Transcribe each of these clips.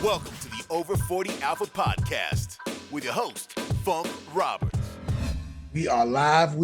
Welcome to the Over 40 Alpha Podcast with your host, Funk Roberts. We are live,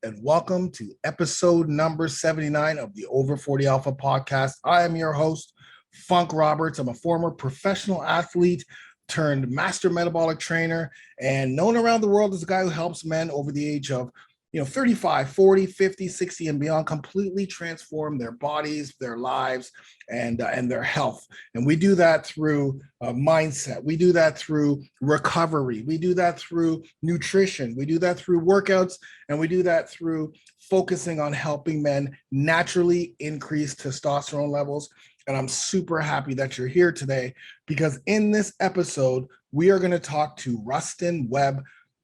and welcome to episode number 79 of the Over 40 Alpha Podcast. I am your host, Funk Roberts. I'm a former professional athlete turned master metabolic trainer and known around the world as a guy who helps men over the age of 35, 40, 50, 60 and beyond completely transform their bodies, their lives, and their health. And we do that through mindset. We do that through recovery. We do that through nutrition. We do that through workouts. And we do that through focusing on helping men naturally increase testosterone levels. And I'm super happy that you're here today because in this episode, we are going to talk to Ruston Webb,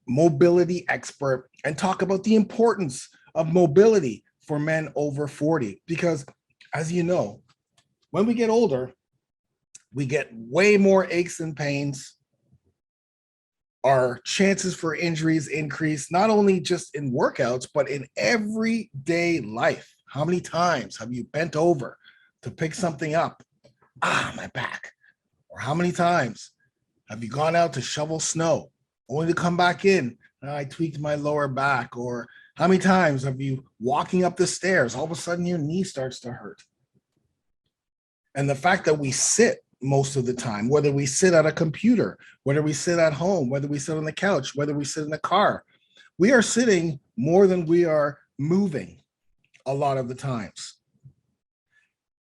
mobility expert, and talk about the importance of mobility for men over 40. Because as you know, when we get older, we get way more aches and pains. Our chances for injuries increase, not only just in workouts, but in everyday life. How many times have you bent over to pick something up? My back. Or how many times have you gone out to shovel snow only to come back in? I tweaked my lower back. Or how many times have you walking up the stairs, all of a sudden your knee starts to hurt? And the fact that we sit most of the time, whether we sit at a computer, whether we sit at home, whether we sit on the couch, whether we sit in the car, we are sitting more than we are moving a lot of the times.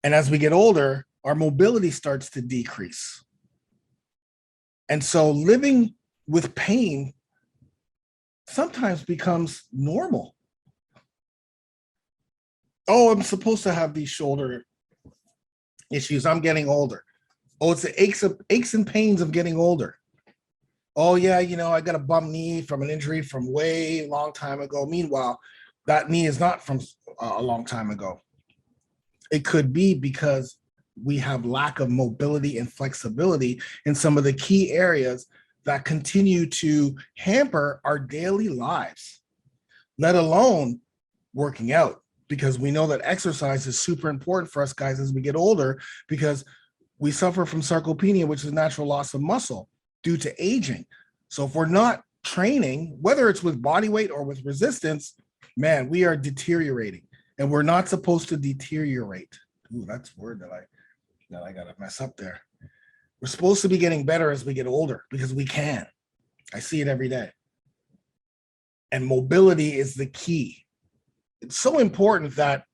And as we get older, our mobility starts to decrease. And so living with pain sometimes becomes normal. Oh, I'm supposed to have these shoulder issues. I'm getting older. Oh, it's the aches and pains of getting older. Oh, yeah, I got a bum knee from an injury from way long time ago. Meanwhile, that knee is not from a long time ago. It could be because we have lack of mobility and flexibility in some of the key areas that continue to hamper our daily lives, let alone working out, because we know that exercise is super important for us guys as we get older, because we suffer from sarcopenia, which is natural loss of muscle due to aging. So if we're not training, whether it's with body weight or with resistance, man, we are deteriorating, and we're not supposed to deteriorate. Ooh, that's a word that I got to mess up there. We're supposed to be getting better as we get older because we can. I see it every day. And mobility is the key. It's so important that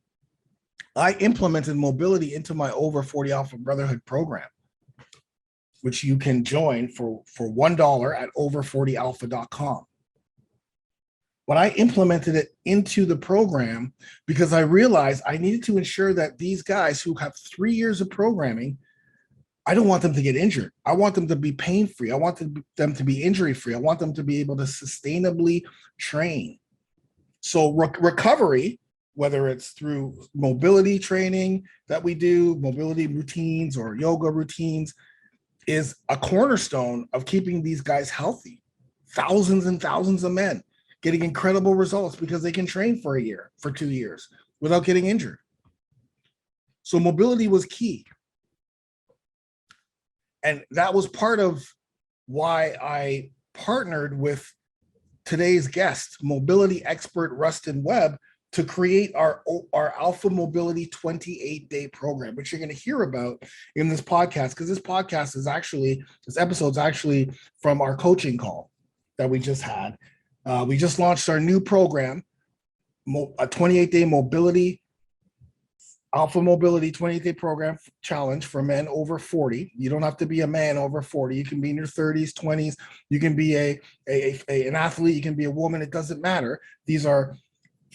I implemented mobility into my Over 40 Alpha Brotherhood program, which you can join for $1 at over40alpha.com. But I implemented it into the program because I realized I needed to ensure that these guys who have 3 years of programming, I don't want them to get injured. I want them to be pain-free. I want them to be injury-free. I want them to be able to sustainably train. So recovery, whether it's through mobility training that we do, mobility routines or yoga routines, is a cornerstone of keeping these guys healthy. Thousands and thousands of men getting incredible results because they can train for a year, for 2 years without getting injured. So mobility was key. And that was part of why I partnered with today's guest, mobility expert Ruston Webb, to create our Alpha Mobility 28-day program, which you're going to hear about in this podcast, because this episode's actually from our coaching call that we just had. We just launched our new program, a 28-day mobility, Alpha Mobility 28-day program challenge for men over 40. You don't have to be a man over 40. You can be in your 30s, 20s. You can be an athlete. You can be a woman. It doesn't matter. These are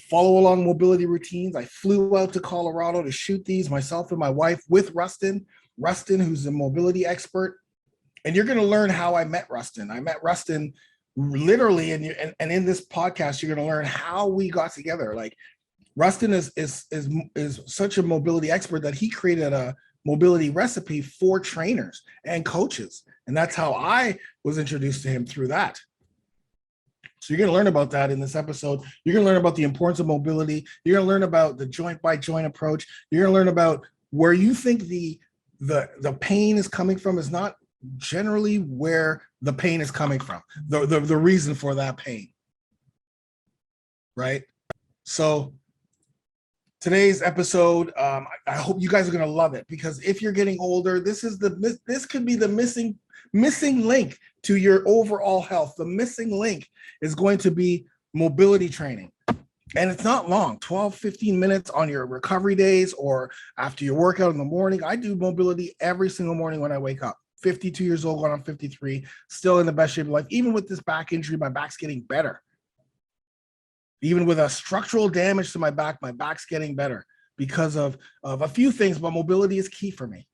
follow along mobility routines. I flew out to Colorado to shoot these, myself and my wife, with Rustin, who's a mobility expert. And you're going to learn how I met Rustin. I met Rustin literally, and in this podcast, you're going to learn how we got together. Like, Rustin is such a mobility expert that he created a mobility recipe for trainers and coaches. And that's how I was introduced to him, through that. So you're going to learn about that in this episode. You're going to learn about the importance of mobility. You're going to learn about the joint by joint approach. You're going to learn about where you think the the pain is coming from is not generally where the pain is coming from, the reason for that pain, right? So today's episode, I hope you guys are going to love it, because if you're getting older, this could be the missing link to your overall health. The missing link is going to be mobility training. And it's not long, 12, 15 minutes on your recovery days or after your workout in the morning. I do mobility every single morning when I wake up. 52 years old, when I'm 53, still in the best shape of life. Even with this back injury, my back's getting better. Even with a structural damage to my back's getting better because of a few things, but mobility is key for me.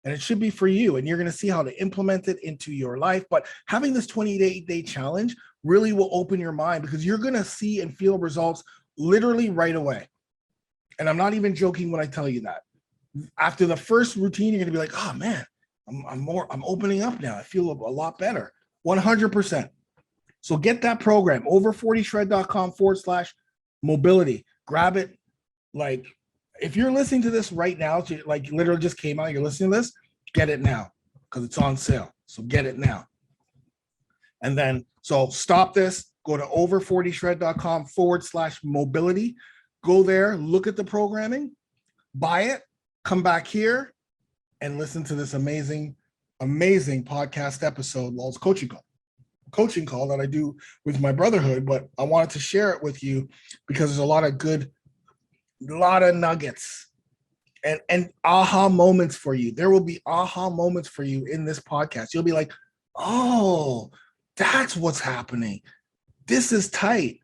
And it should be for you. And you're going to see how to implement it into your life. But having this 28-day challenge really will open your mind, because you're going to see and feel results literally right away. And I'm not even joking when I tell you that. After the first routine, you're going to be like, oh man, I'm opening up now. I feel a lot better. 100%. So get that program, over40shred.com/mobility. Grab it. Like, if you're listening to this right now, like literally just came out, you're listening to this, get it now, because it's on sale. So get it now. And then, so stop this, go to over40shred.com/mobility. Go there, look at the programming, buy it, come back here and listen to this amazing podcast episode, Lulz coaching call that I do with my brotherhood. But I wanted to share it with you because there's a lot of nuggets and aha moments for you. There will be aha moments for you in this podcast. You'll be like, oh, that's what's happening. This is tight,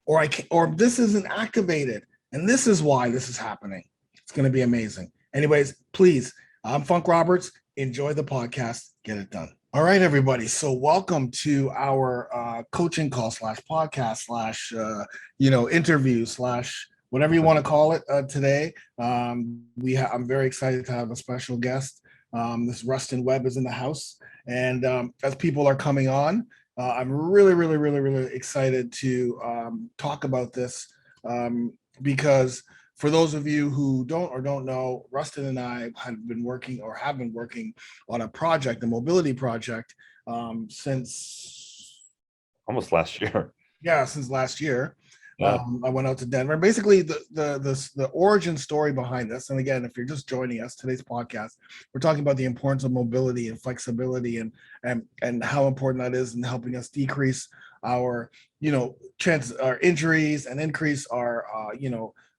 or this isn't activated, and this is why this is happening. It's going to be amazing. Anyways, please, I'm Funk Roberts. Enjoy the podcast. Get it done. All right, everybody. So welcome to our coaching call /podcast interview / whatever you want to call it today. I'm very excited to have a special guest. This Ruston Webb is in the house. And as people are coming on, I'm really, really, really, really excited to talk about this because for those of you who don't know, Rustin and I have been working on a mobility project since almost last year. Yeah, since last year. Yeah. I went out to Denver. Basically, the origin story behind this, and again, if you're just joining us, today's podcast, we're talking about the importance of mobility and flexibility, and how important that is in helping us decrease our our injuries and increase our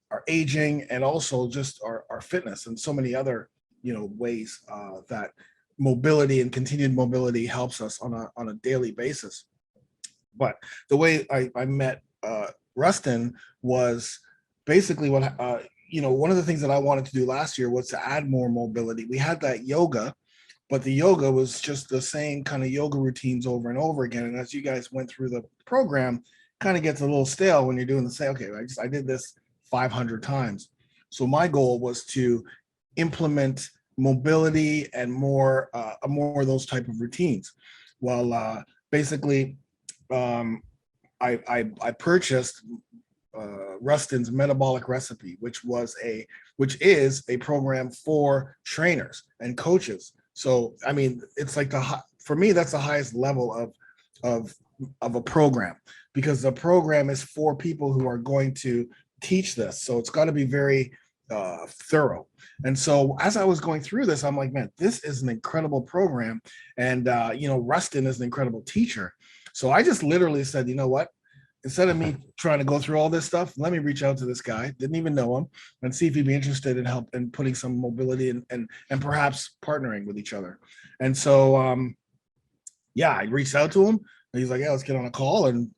our aging, and also just our fitness, and so many other ways that mobility and continued mobility helps us on a daily basis. But the way I met Rustin was basically one of the things that I wanted to do last year was to add more mobility. We had that yoga, but the yoga was just the same kind of yoga routines over and over again. And as you guys went through the program, kind of gets a little stale when you're doing the same. Okay, I did this 500 times. So my goal was to implement mobility and more of those type of routines. Well, basically, I purchased Rustin's Metabolic Recipe, which is a program for trainers and coaches. So I mean, it's like for me, that's the highest level of a program, because the program is for people who are going to teach this. So it's got to be very thorough. And so as I was going through this, I'm like, man, this is an incredible program. And Rustin is an incredible teacher. So I just literally said, you know what? Instead of me trying to go through all this stuff, let me reach out to this guy. Didn't even know him, and see if he'd be interested in help and putting some mobility and perhaps partnering with each other. And so, I reached out to him, and he's like, yeah, let's get on a call. And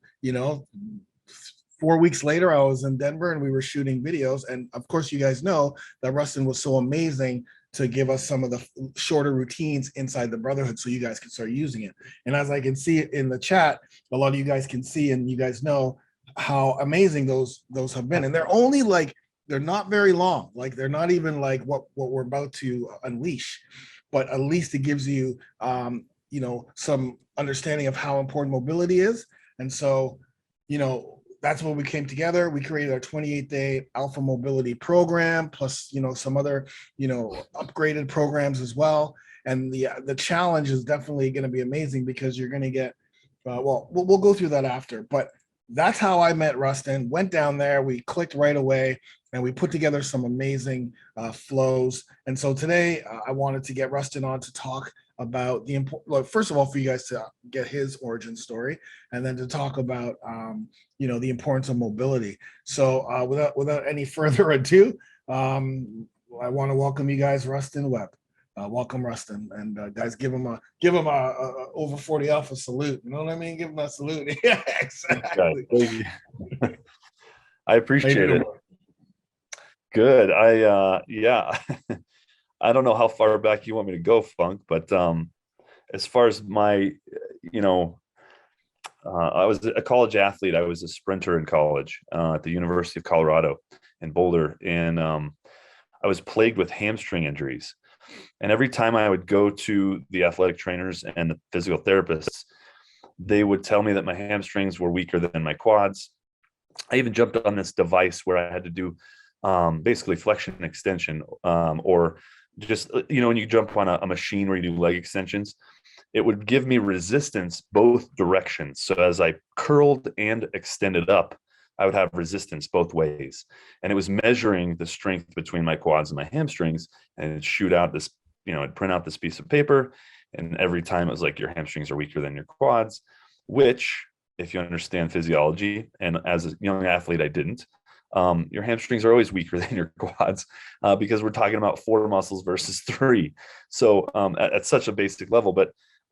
4 weeks later, I was in Denver and we were shooting videos. And of course, you guys know that Rustin was so amazing to give us some of the shorter routines inside the brotherhood so you guys can start using it. And as I can see in the chat, a lot of you guys can see, and you guys know how amazing those have been. And they're not very long. Like, they're not even like what we're about to unleash, but at least it gives you, some understanding of how important mobility is. And so, that's when we came together. We created our 28-day Alpha Mobility program, plus some other upgraded programs as well. And the challenge is definitely going to be amazing because you're going to get we'll go through that after. But that's how I met Rustin. Went down there, we clicked right away, and we put together some amazing flows. And so today I wanted to get Rustin on to talk about first of all, for you guys to get his origin story, and then to talk about the importance of mobility. So without any further ado, I want to welcome you guys, Ruston Webb. Welcome, Rustin, and guys, give him a over 40 Alpha salute. You know what I mean? Give him a salute. Yeah, exactly. Thank you. I appreciate it. Good. I don't know how far back you want me to go, Funk, but as far as my, I was a college athlete. I was a sprinter in college at the University of Colorado in Boulder, and I was plagued with hamstring injuries. And every time I would go to the athletic trainers and the physical therapists, they would tell me that my hamstrings were weaker than my quads. I even jumped on this device where I had to do basically flexion and extension, or just, when you jump on a machine where you do leg extensions, it would give me resistance both directions. So as I curled and extended up, I would have resistance both ways. And it was measuring the strength between my quads and my hamstrings, and it'd shoot out this, it'd print out this piece of paper. And every time it was like, your hamstrings are weaker than your quads, which, if you understand physiology, and as a young athlete, I didn't, your hamstrings are always weaker than your quads because we're talking about 4 muscles versus 3. So at such a basic level,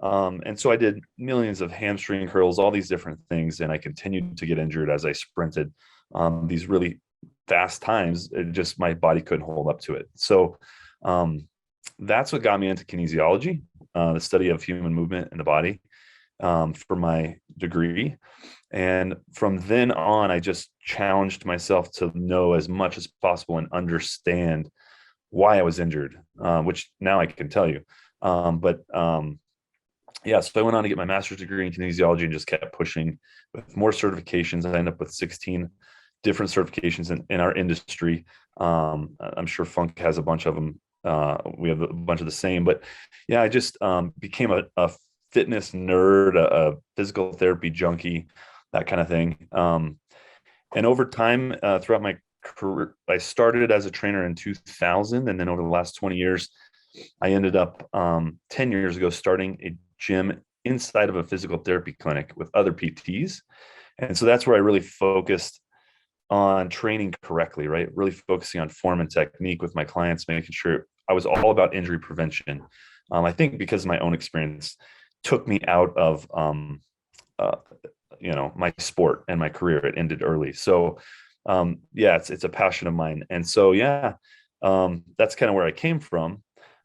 and so I did millions of hamstring curls, all these different things, and I continued to get injured as I sprinted these really fast times. My body couldn't hold up to it. So that's what got me into kinesiology, the study of human movement in the body, for my degree. And from then on, I just challenged myself to know as much as possible and understand why I was injured, which now I can tell you. So I went on to get my master's degree in kinesiology and just kept pushing with more certifications. I ended up with 16 different certifications in our industry. I'm sure Funk has a bunch of them. We have a bunch of the same, but yeah, I just became a fitness nerd, a physical therapy junkie, that kind of thing. And over time, throughout my career, I started as a trainer in 2000. And then over the last 20 years, I ended up 10 years ago starting a gym inside of a physical therapy clinic with other PTs. And so that's where I really focused on training correctly, right? Really focusing on form and technique with my clients, making sure I was all about injury prevention. I think because my own experience took me out of, my sport and my career. It ended early. So, it's a passion of mine. And so, that's kind of where I came from.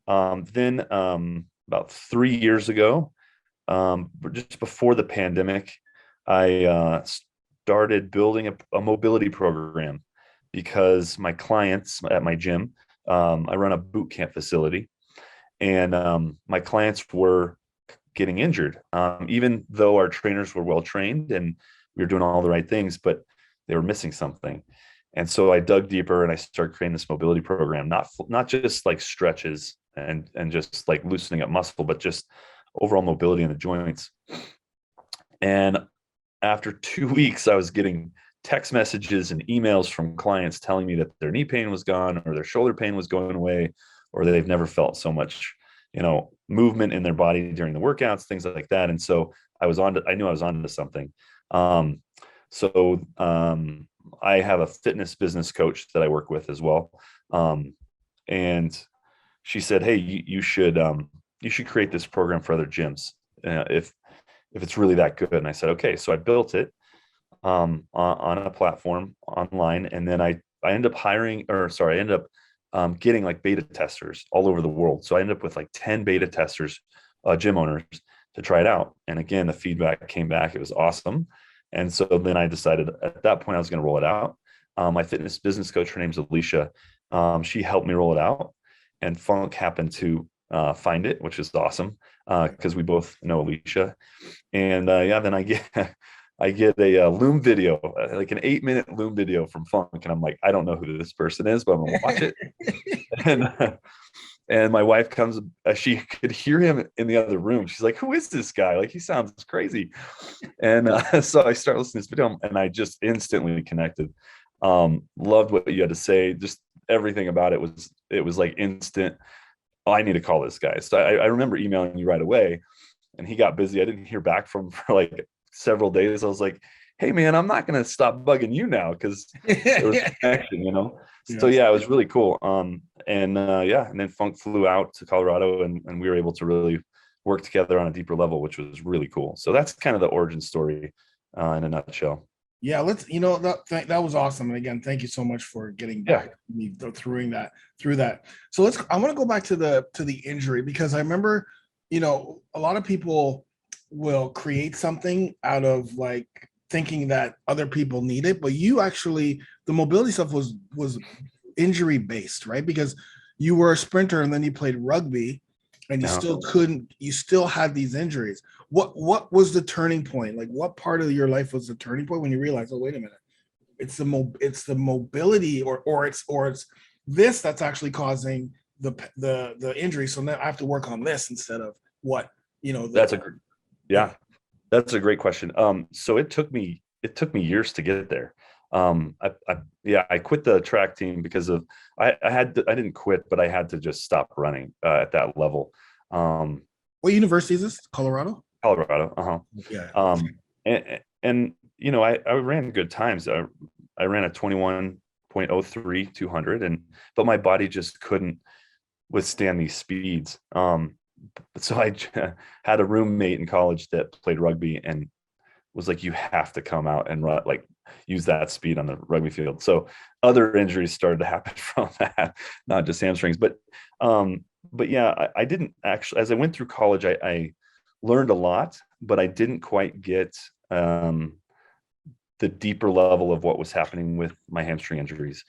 Then about 3 years ago, just before the pandemic, I started building a mobility program because my clients at my gym, I run a boot camp facility, and my clients were getting injured, even though our trainers were well trained and we were doing all the right things, but they were missing something. And so I dug deeper and I started creating this mobility program, not just like stretches and just like loosening up muscle, but just overall mobility in the joints. And after 2 weeks, I was getting text messages and emails from clients telling me that their knee pain was gone, or their shoulder pain was going away, or they've never felt so much, movement in their body during the workouts, things like that. And so I knew I was onto something. I have a fitness business coach that I work with as well. And she said, "Hey, you should create this program for other gyms if it's really that good." And I said, "Okay." So I built it on a platform online, and then I ended up getting like beta testers all over the world. So I ended up with like 10 beta testers, gym owners, to try it out. And again, the feedback came back; it was awesome. And so then I decided at that point I was going to roll it out. My fitness business coach, her name's Alicia. She helped me roll it out, and Funk happened to find it, which is awesome because we both know Alicia. And then I I get a Loom video, like an 8-minute Loom video from Funk, and I'm like, I don't know who this person is, but I'm gonna watch it. And my wife comes, she could hear him in the other room. She's like, who is this guy? Like, he sounds crazy. And so I start listening to this video, and I just instantly connected. Loved what you had to say. Just everything about it was like instant. Oh, I need to call this guy. So I remember emailing you right away, and he got busy. I didn't hear back from him for like several days. I was like, hey man, I'm not gonna stop bugging you now, because there was a connection, you know. So yeah, it was really cool. And then Funk flew out to Colorado, and we were able to really work together on a deeper level, which was really cool. So that's kind of the origin story in a nutshell. Yeah, that was awesome. And again, thank you so much for getting back to me through that. So I want to go back to the injury, because I remember, a lot of people will create something out of like thinking that other people need it, but you actually, the mobility stuff was injury based, right? Because you were a sprinter and then you played rugby, and you still had these injuries. What was the turning point? Like, what part of your life was the turning point when you realized, oh, wait a minute, it's the mobility or it's this that's actually causing the injury. So now I have to work on this instead of what, That's a great question. So it took me years to get there. I quit the track team because of I didn't quit, but I had to just stop running at that level. What university is this? Colorado? Colorado. Uh-huh. Yeah. And I ran good times. I ran a 21.03 200, but my body just couldn't withstand these speeds. So I had a roommate in college that played rugby and was like, you have to come out and run, like use that speed on the rugby field. So other injuries started to happen from that, not just hamstrings, but yeah, I didn't actually, as I went through college, I learned a lot, but I didn't quite get the deeper level of what was happening with my hamstring injuries.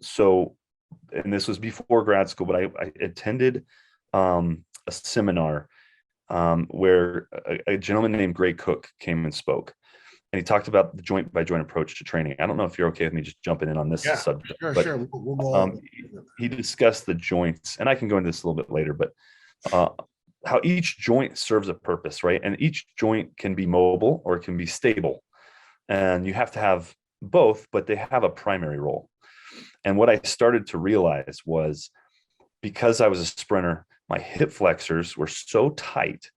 So, and this was before grad school, but I attended a seminar where a gentleman named Gray Cook came and spoke, and he talked about the joint by joint approach to training. I don't know if you're okay with me just jumping in on this subject. Sure. We'll go on. He discussed the joints, and I can go into this a little bit later, but how each joint serves a purpose, right? And each joint can be mobile or it can be stable, and you have to have both, but they have a primary role. And what I started to realize was, because I was a sprinter, my hip flexors were so tight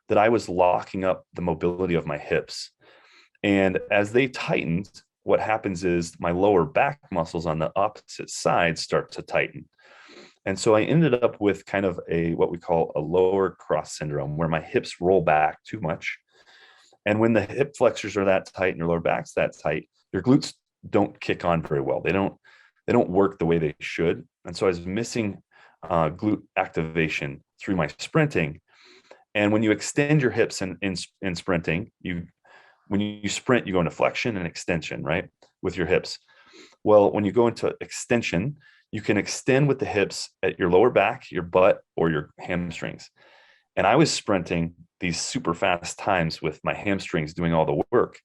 that I was locking up the mobility of my hips. And as they tightened, what happens is my lower back muscles on the opposite side start to tighten. And so I ended up with kind of what we call a lower cross syndrome, where my hips roll back too much. And when the hip flexors are that tight and your lower back's that tight, your glutes don't kick on very well. They don't work the way they should. And so I was missing glute activation through my sprinting. And when you extend your hips in sprinting, when you sprint, you go into flexion and extension, right, with your hips. Well, when you go into extension, you can extend with the hips at your lower back, your butt, or your hamstrings. And I was sprinting these super fast times with my hamstrings doing all the work.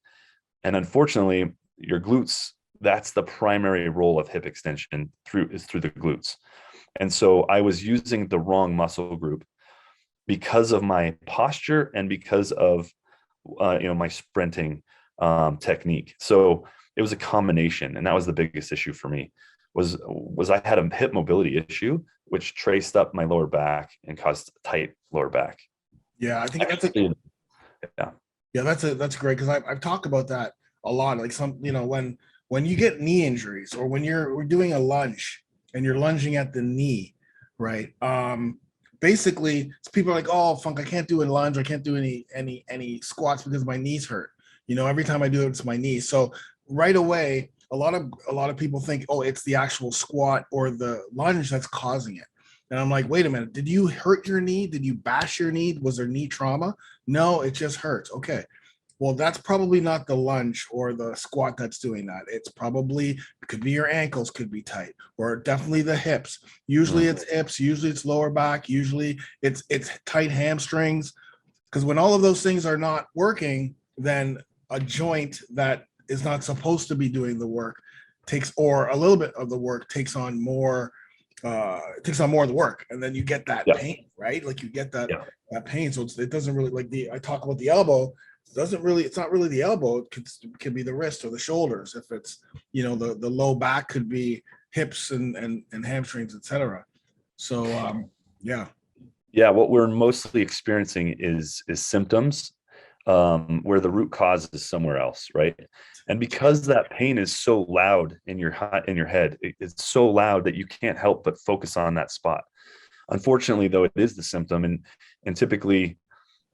And unfortunately, your glutes, that's the primary role of hip extension through the glutes. And so I was using the wrong muscle group because of my posture and because of my sprinting technique. So it was a combination, and that was the biggest issue for me. Was I had a hip mobility issue, which traced up my lower back and caused tight lower back. Yeah, I think that's great, because I've talked about that a lot. Like when you get knee injuries, or when we're doing a lunge and you're lunging at the knee, right? Basically, people are like, oh, Funk, I can't do a lunge, I can't do any squats because my knees hurt. Every time I do it, it's my knees. So right away, a lot of people think, oh, it's the actual squat or the lunge that's causing it. And I'm like, wait a minute, did you hurt your knee? Did you bash your knee? Was there knee trauma? No, it just hurts. Okay. Well, that's probably not the lunge or the squat that's doing that. It could be your ankles could be tight, or definitely the hips. Usually it's hips, usually it's lower back, usually it's tight hamstrings. Because when all of those things are not working, then a joint that is not supposed to be doing the work or a little bit of the work takes on more of the work, and then you get that pain, right? Like you get that pain. So it doesn't really, like I talk about the elbow. It's not really the elbow. It could be the wrist or the shoulders. If it's, the low back, could be hips and hamstrings, etc. So what we're mostly experiencing is symptoms where the root cause is somewhere else, right? And because that pain is so loud in your head, it's so loud that you can't help but focus on that spot. Unfortunately, though, it is the symptom, and typically,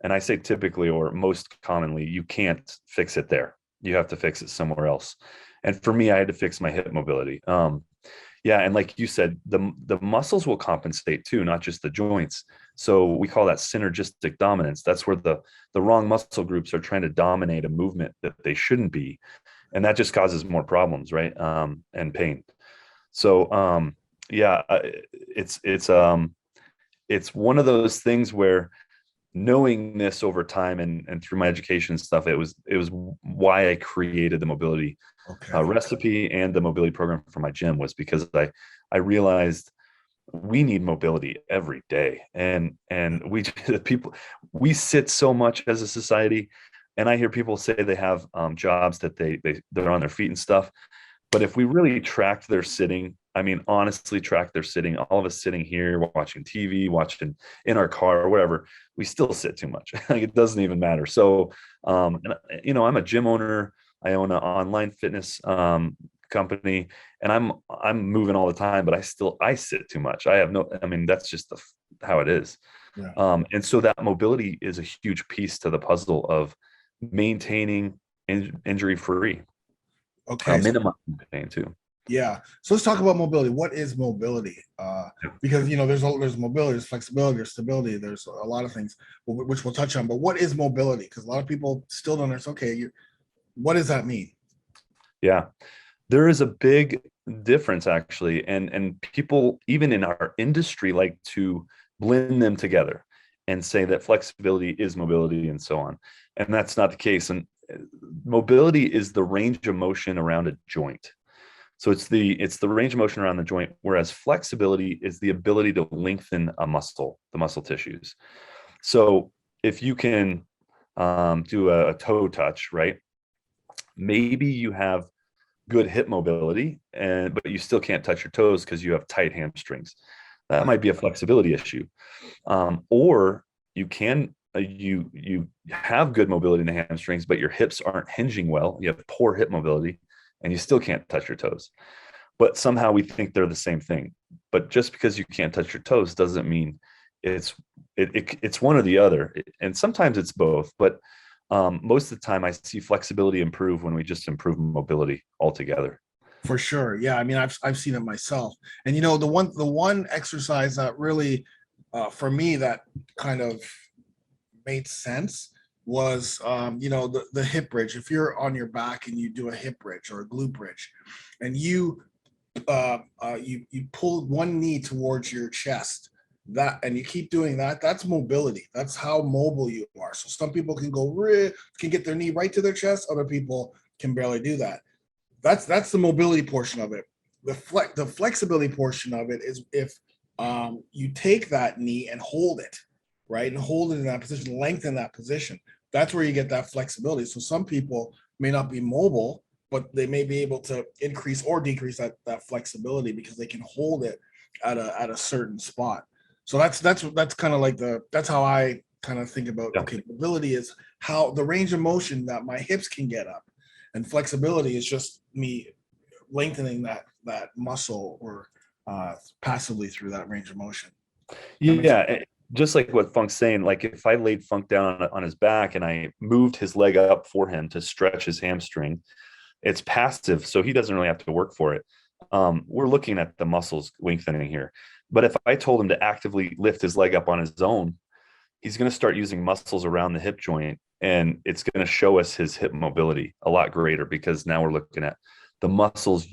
and I say typically or most commonly, you can't fix it there. You have to fix it somewhere else. And for me, I had to fix my hip mobility. And like you said, the muscles will compensate too, not just the joints. So we call that synergistic dominance. That's where the wrong muscle groups are trying to dominate a movement that they shouldn't be. And that just causes more problems, right? And pain. So it's one of those things where knowing this over time and through my education and stuff, it was why I created the mobility recipe and the mobility program for my gym, was because I realized we need mobility every day. And we sit so much as a society. And I hear people say they have jobs that they're on their feet and stuff. But if we really tracked their sitting, honestly, track their sitting, all of us sitting here, watching TV, watching in our car or whatever, we still sit too much. Like, it doesn't even matter. So, I'm a gym owner. I own an online fitness company, and I'm moving all the time, but I sit too much. That's just how it is. Yeah. And so that mobility is a huge piece to the puzzle of maintaining injury-free. Okay. Minimizing pain too. Yeah. So let's talk about mobility. What is mobility? Because there's mobility, there's flexibility, there's stability, there's a lot of things which we'll touch on. But what is mobility? Because a lot of people still don't understand. Okay, what does that mean? Yeah, there is a big difference actually, and people even in our industry like to blend them together and say that flexibility is mobility and so on, and that's not the case. And mobility is the range of motion around a joint. So it's the range of motion around the joint, whereas flexibility is the ability to lengthen the muscle tissues. So if you can do a toe touch, right? Maybe you have good hip mobility, but you still can't touch your toes because you have tight hamstrings. That might be a flexibility issue. Or you can you have good mobility in the hamstrings, but your hips aren't hinging well. You have poor hip mobility, and you still can't touch your toes. But somehow we think they're the same thing. But just because you can't touch your toes doesn't mean it's one or the other. And sometimes it's both. But most of the time, I see flexibility improve when we just improve mobility altogether. For sure. Yeah. I've seen it myself. And the one exercise that really for me that kind of made sense was the hip bridge. If you're on your back and you do a hip bridge or a glute bridge, and you pull one knee towards your chest, and you keep doing that, that's mobility. That's how mobile you are. So some people can get their knee right to their chest, other people can barely do that. That's the mobility portion of it. The flexibility portion of it is if you take that knee and hold it, right, and hold it in that position, lengthen that position. That's where you get that flexibility. So some people may not be mobile, but they may be able to increase or decrease that flexibility because they can hold it at a certain spot. So that's kind of like that's how I kind of think about, okay, mobility is how the range of motion that my hips can get up, and flexibility is just me lengthening that muscle or passively through that range of motion. Yeah, just like what Funk's saying, like if I laid Funk down on his back and I moved his leg up for him to stretch his hamstring, it's passive, so he doesn't really have to work for it. We're looking at the muscles lengthening here. But if I told him to actively lift his leg up on his own, he's going to start using muscles around the hip joint, and it's going to show us his hip mobility a lot greater because now we're looking at the muscles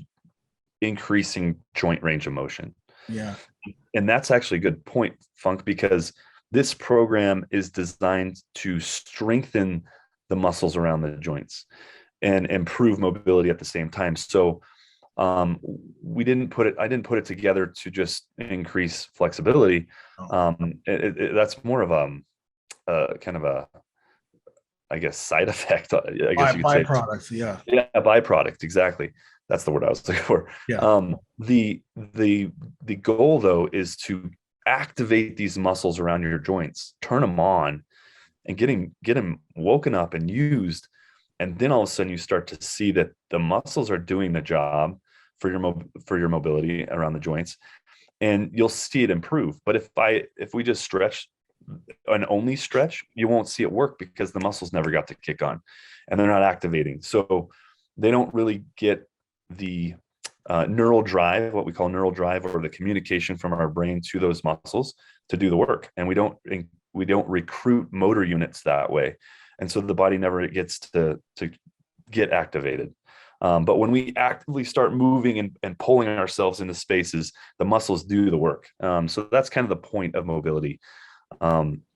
increasing joint range of motion. Yeah. And that's actually a good point, Funk, because this program is designed to strengthen the muscles around the joints and improve mobility at the same time. So I didn't put it together to just increase flexibility. That's more of a kind of a, I guess, side effect, I guess you could say. Byproducts, yeah. Yeah, a byproduct, exactly. That's the word I was looking for. Yeah. The goal though is to activate these muscles around your joints, turn them on, and get them woken up and used. And then all of a sudden you start to see that the muscles are doing the job for your mobility around the joints, and you'll see it improve. But if we just stretch and only stretch, you won't see it work because the muscles never got to kick on and they're not activating. So they don't really get the neural drive, what we call neural drive, or the communication from our brain to those muscles to do the work. And we don't recruit motor units that way. And so the body never gets to get activated. But when we actively start moving and pulling ourselves into spaces, the muscles do the work. So that's kind of the point of mobility,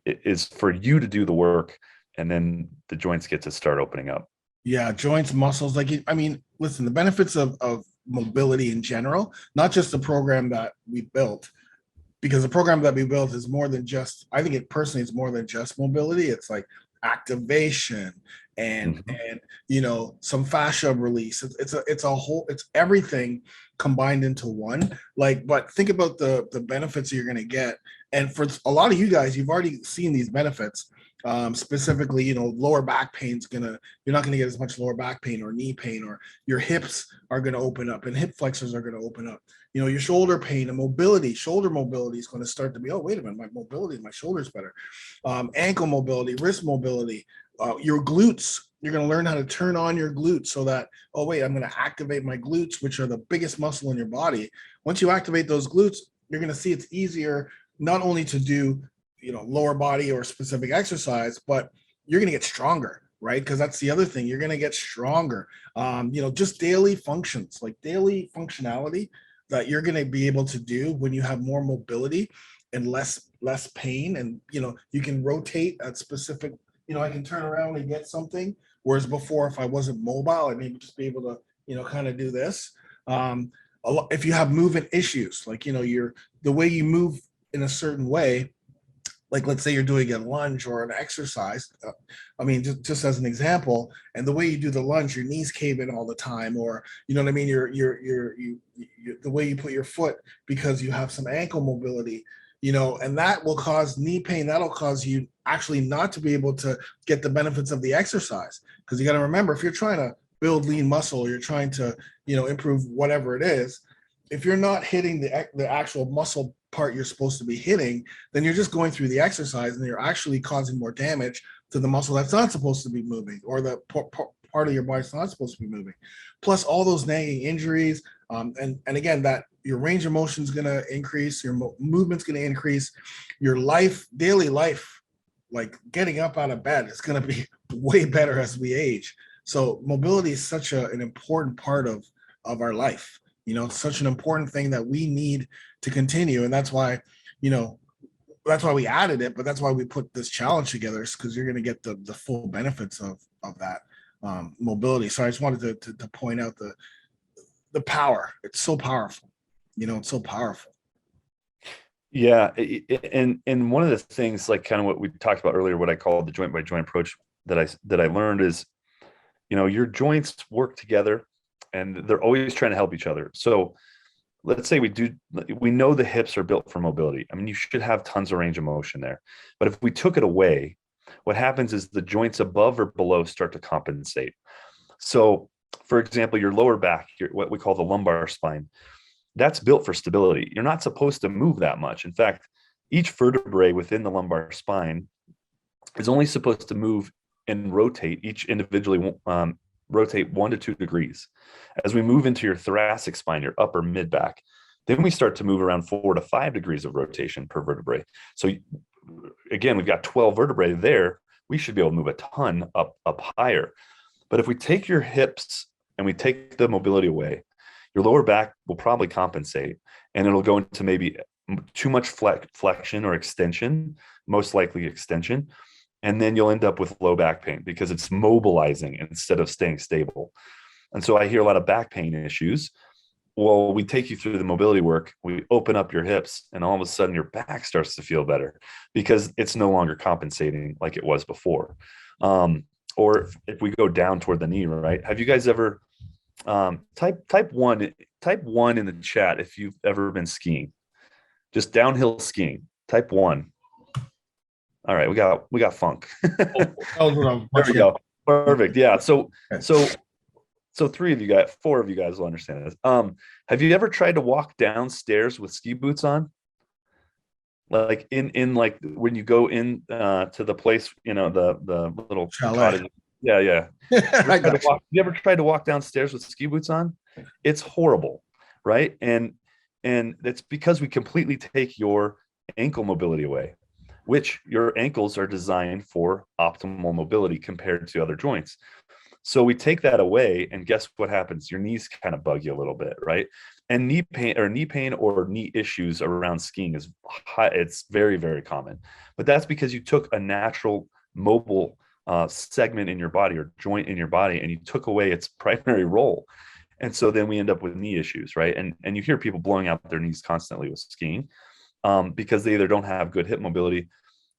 is for you to do the work, and then the joints get to start opening up. Yeah, joints, muscles. Listen, the benefits of mobility in general, not just the program that we built, because the program that we built is more than just, I think it personally is more than just mobility. It's like activation and some fascia release. It's a whole, it's everything combined into one. But think about the benefits you're going to get. And for a lot of you guys, you've already seen these benefits. Specifically, lower back pain's you're not going to get as much lower back pain or knee pain, or your hips are going to open up and hip flexors are going to open up. Your shoulder pain and mobility, shoulder mobility is going to start to be, oh, wait a minute, my mobility, my shoulder's better. Ankle mobility, wrist mobility, your glutes, you're going to learn how to turn on your glutes so that, oh, wait, I'm going to activate my glutes, which are the biggest muscle in your body. Once you activate those glutes, you're going to see it's easier not only to do lower body or specific exercise, but you're going to get stronger, right? Because that's the other thing, you're going to get stronger. Just daily functions, like daily functionality that you're going to be able to do when you have more mobility and less pain. And you can rotate at specific, I can turn around and get something, whereas before, if I wasn't mobile, I'd maybe just be able to kind of do this. If you have movement issues, like the way you move in a certain way, like let's say you're doing a lunge or an exercise, just as an example, and the way you do the lunge, your knees cave in all the time, or what I mean, you're the way you put your foot, because you have some ankle mobility, and that will cause knee pain. That'll cause you actually not to be able to get the benefits of the exercise, because you got to remember, if you're trying to build lean muscle, or you're trying to improve whatever it is, if you're not hitting the actual muscle part you're supposed to be hitting, then you're just going through the exercise and you're actually causing more damage to the muscle that's not supposed to be moving, or the part of your body that's not supposed to be moving. Plus all those nagging injuries, and again, that your range of motion is going to increase, your movement's going to increase, your daily life, like getting up out of bed, is going to be way better as we age. So mobility is such an important part of our life. It's such an important thing that we need to continue. And that's why, that's why we added it, but that's why we put this challenge together, is because you're going to get the full benefits of that mobility. So I just wanted to point out the power. It's so powerful. It's so powerful. Yeah. And one of the things, like kind of what we talked about earlier, what I call the joint by joint approach that I learned is, your joints work together and they're always trying to help each other. So let's say we know the hips are built for mobility. You should have tons of range of motion there. But if we took it away, what happens is the joints above or below start to compensate. So for example, your lower back, what we call the lumbar spine, that's built for stability. You're not supposed to move that much. In fact, each vertebrae within the lumbar spine is only supposed to move and rotate, each individually rotate 1 to 2 degrees. As we move into your thoracic spine, your upper mid back, then we start to move around 4 to 5 degrees of rotation per vertebrae. So again, we've got 12 vertebrae there. We should be able to move a ton up higher. But if we take your hips and we take the mobility away, your lower back will probably compensate, and it'll go into maybe too much flexion or extension, most likely extension. and then you'll end up with low back pain because it's mobilizing instead of staying stable. And so I hear a lot of back pain issues. Well, we take you through the mobility work, we open up your hips, and all of a sudden your back starts to feel better because it's no longer compensating like it was before. Or if we go down toward the knee, right? Have you guys ever type one in the chat if you've ever been skiing, just downhill skiing? Type 1. All right, we got funk. There we go. Perfect. Yeah. So 3 of you guys, 4 of you guys will understand this. Have you ever tried to walk downstairs with ski boots on? Like in like when you go in to the place, the little cottage. Yeah. You ever tried to walk downstairs with ski boots on? It's horrible, right? And it's because we completely take your ankle mobility away, which your ankles are designed for optimal mobility compared to other joints. So we take that away, and guess what happens? Your knees kind of bug you a little bit, right? And knee pain or knee issues around skiing is high. It's very, very common. But that's because you took a natural mobile segment in your body or joint in your body, and you took away its primary role. And so then we end up with knee issues, right? And you hear people blowing out their knees constantly with skiing because they either don't have good hip mobility,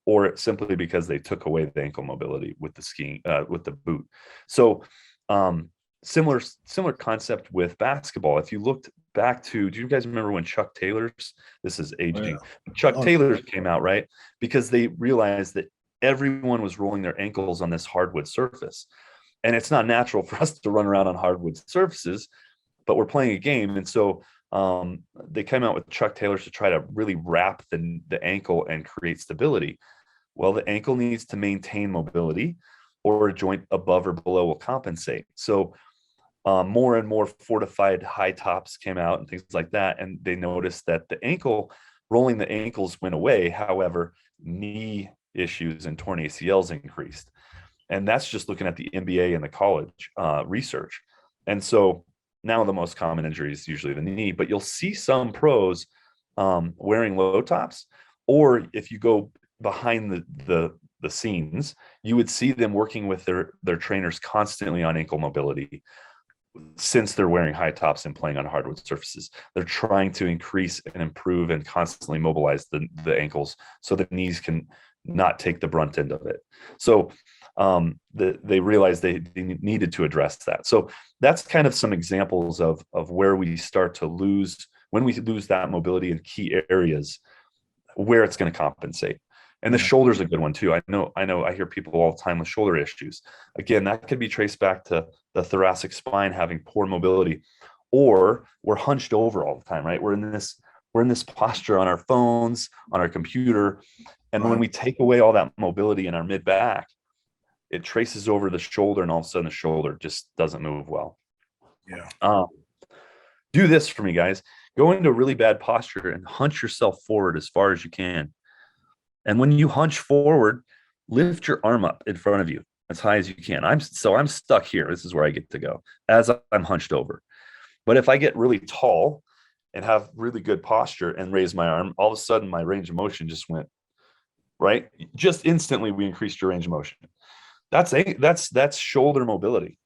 or simply because they took away the ankle mobility with the skiing, with the boot. So similar concept with basketball. If you looked back to, do you guys remember when Chuck Taylor's, this is aging, Chuck Taylor's came out, right? Because they realized that everyone was rolling their ankles on this hardwood surface. And it's not natural for us to run around on hardwood surfaces, but we're playing a game. And so they came out with Chuck Taylor's to try to really wrap the ankle and create stability. Well, the ankle needs to maintain mobility, or a joint above or below will compensate. So more and more fortified high tops came out and things like that. And they noticed that rolling the ankles went away. However, knee issues and torn ACLs increased. And that's just looking at the NBA and the college research. And so now the most common injury is usually the knee, but you'll see some pros wearing low tops, or if you go behind the scenes, you would see them working with their trainers constantly on ankle mobility. Since they're wearing high tops and playing on hardwood surfaces, they're trying to increase and improve and constantly mobilize the ankles so the knees can not take the brunt end of it. So they realized they needed to address that. So that's kind of some examples of where we start to lose, when we lose that mobility in key areas, where it's going to compensate. And the shoulder's a good one too. I know I hear people all the time with shoulder issues. Again, that could be traced back to the thoracic spine having poor mobility, or we're hunched over all the time, right? We're in this posture on our phones, on our computer. And when we take away all that mobility in our mid back, it traces over the shoulder, and all of a sudden the shoulder just doesn't move well. Yeah. Do this for me, guys. Go into a really bad posture and hunch yourself forward as far as you can. And when you hunch forward, lift your arm up in front of you as high as you can. I'm stuck here. This is where I get to go as I'm hunched over. But if I get really tall and have really good posture and raise my arm, all of a sudden my range of motion just went right. Just instantly, we increased your range of motion. That's shoulder mobility.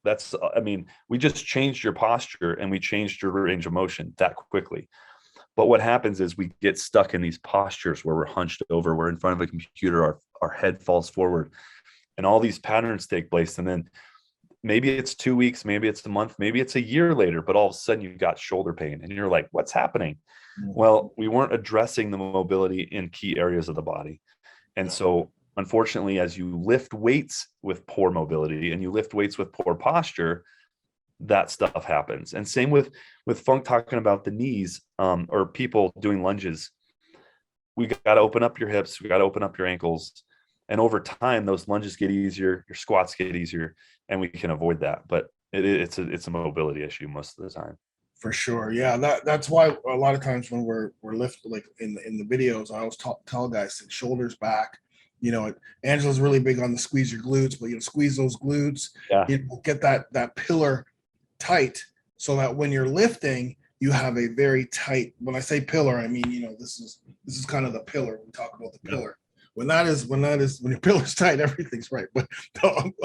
We just changed your posture and we changed your range of motion that quickly. But what happens is we get stuck in these postures where we're hunched over, we're in front of a computer, our head falls forward, and all these patterns take place. And then maybe it's 2 weeks, maybe it's a month, maybe it's a year later, but all of a sudden you've got shoulder pain and you're like, what's happening? Well, we weren't addressing the mobility in key areas of the body. And so unfortunately, as you lift weights with poor mobility and you lift weights with poor posture, that stuff happens. And same with Funk talking about the knees, or people doing lunges. We got to open up your hips. We got to open up your ankles. And over time, those lunges get easier, your squats get easier, and we can avoid that. But it's a mobility issue most of the time. For sure. Yeah. That's why a lot of times when we're lifting, like in the videos, I always tell guys to shoulders back. Angela's really big on the squeeze your glutes, but squeeze those glutes. Yeah. Get that pillar tight so that when you're lifting, you have a very tight, when I say pillar, I mean, this is kind of the pillar. We talk about the pillar when your pillar's tight, everything's right. But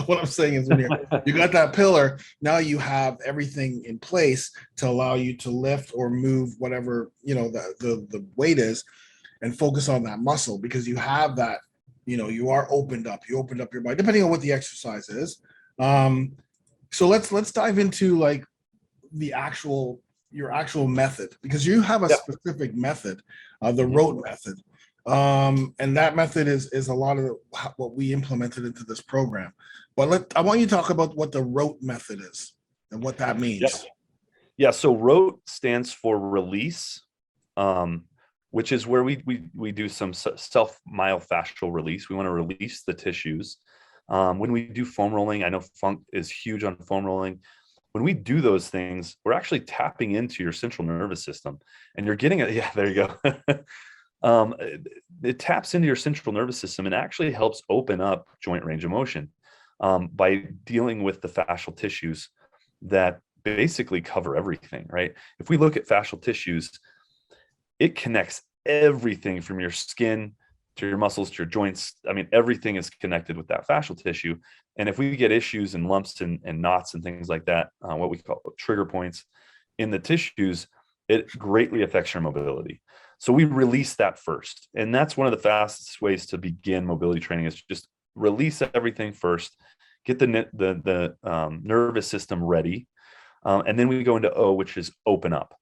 what I'm saying is when you got that pillar, now you have everything in place to allow you to lift or move whatever, the weight is, and focus on that muscle, because you have that, you are opened up. You opened up your body, depending on what the exercise is. So let's dive into like your actual method, because you have a specific method, the rote method. And that method is a lot of what we implemented into this program. But I want you to talk about what the rote method is and what that means. Yeah. So rote stands for release, which is where we do some self-myofascial release. We want to release the tissues. When we do foam rolling, I know Funk is huge on foam rolling. When we do those things, we're actually tapping into your central nervous system, and you're getting it. Yeah, there you go. It taps into your central nervous system and actually helps open up joint range of motion by dealing with the fascial tissues that basically cover everything, right? If we look at fascial tissues, it connects everything from your skin to your muscles, to your joints. I mean, everything is connected with that fascial tissue. And if we get issues and lumps and knots and things like that, what we call trigger points in the tissues, it greatly affects your mobility. So we release that first. And that's one of the fastest ways to begin mobility training, is just release everything first, get the nervous system ready. And then we go into O, which is open up.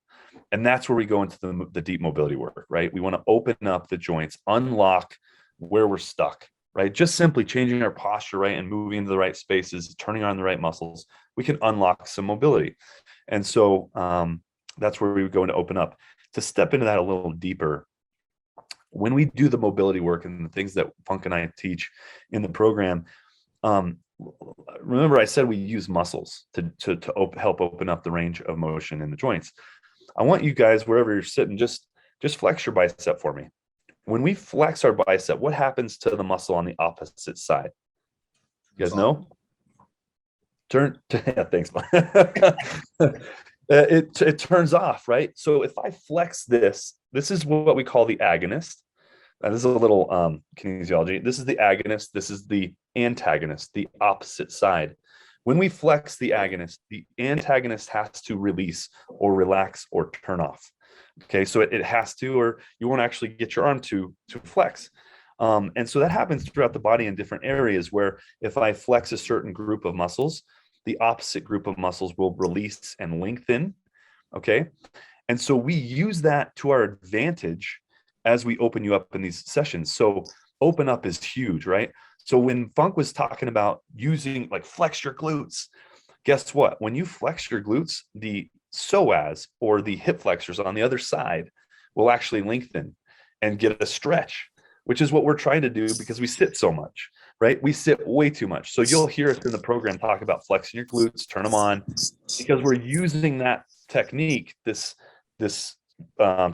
And that's where we go into the deep mobility work, right? We want to open up the joints, unlock where we're stuck, right? Just simply changing our posture, right? And moving into the right spaces, turning on the right muscles, we can unlock some mobility. And so that's where we would go into open up. To step into that a little deeper, when we do the mobility work and the things that Funk and I teach in the program, remember I said we use muscles to help open up the range of motion in the joints. I want you guys, wherever you're sitting, just flex your bicep for me. When we flex our bicep, what happens to the muscle on the opposite side? You guys know? Yeah, thanks. It turns off, right? So if I flex this is what we call the agonist. This is a little kinesiology. This is the agonist. This is the antagonist, the opposite side. When we flex the agonist, the antagonist has to release or relax or turn off. Okay, so it has to, or you won't actually get your arm to flex. And so that happens throughout the body in different areas, where if I flex a certain group of muscles, the opposite group of muscles will release and lengthen. Okay, and so we use that to our advantage as we open you up in these sessions. So open up is huge, right? So when Funk was talking about using, like, flex your glutes, guess what? When you flex your glutes, the psoas, or the hip flexors on the other side, will actually lengthen and get a stretch, which is what we're trying to do, because we sit so much, right? We sit way too much. So you'll hear us in the program talk about flexing your glutes, turn them on, because we're using that technique, this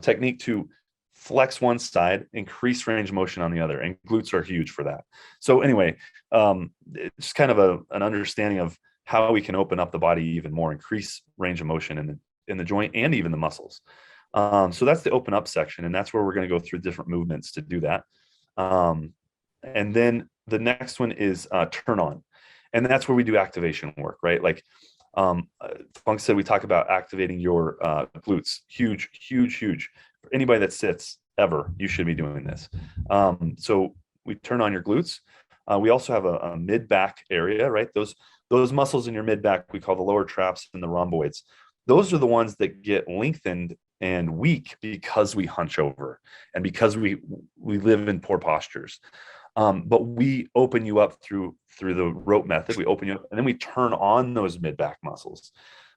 technique to flex one side, increase range of motion on the other, and glutes are huge for that. So anyway, it's kind of an understanding of how we can open up the body even more, increase range of motion in the joint and even the muscles. So that's the open up section, and that's where we're going to go through different movements to do that. And then the next one is turn on, and that's where we do activation work, right? Like Funk said, we talk about activating your glutes. Huge, huge, huge. For anybody that sits ever, you should be doing this. So we turn on your glutes. We also have a mid-back area, right? Those muscles in your mid-back, we call the lower traps and the rhomboids. Those are the ones that get lengthened and weak because we hunch over and because we live in poor postures. But we open you up through the rope method. We open you up, and then we turn on those mid-back muscles.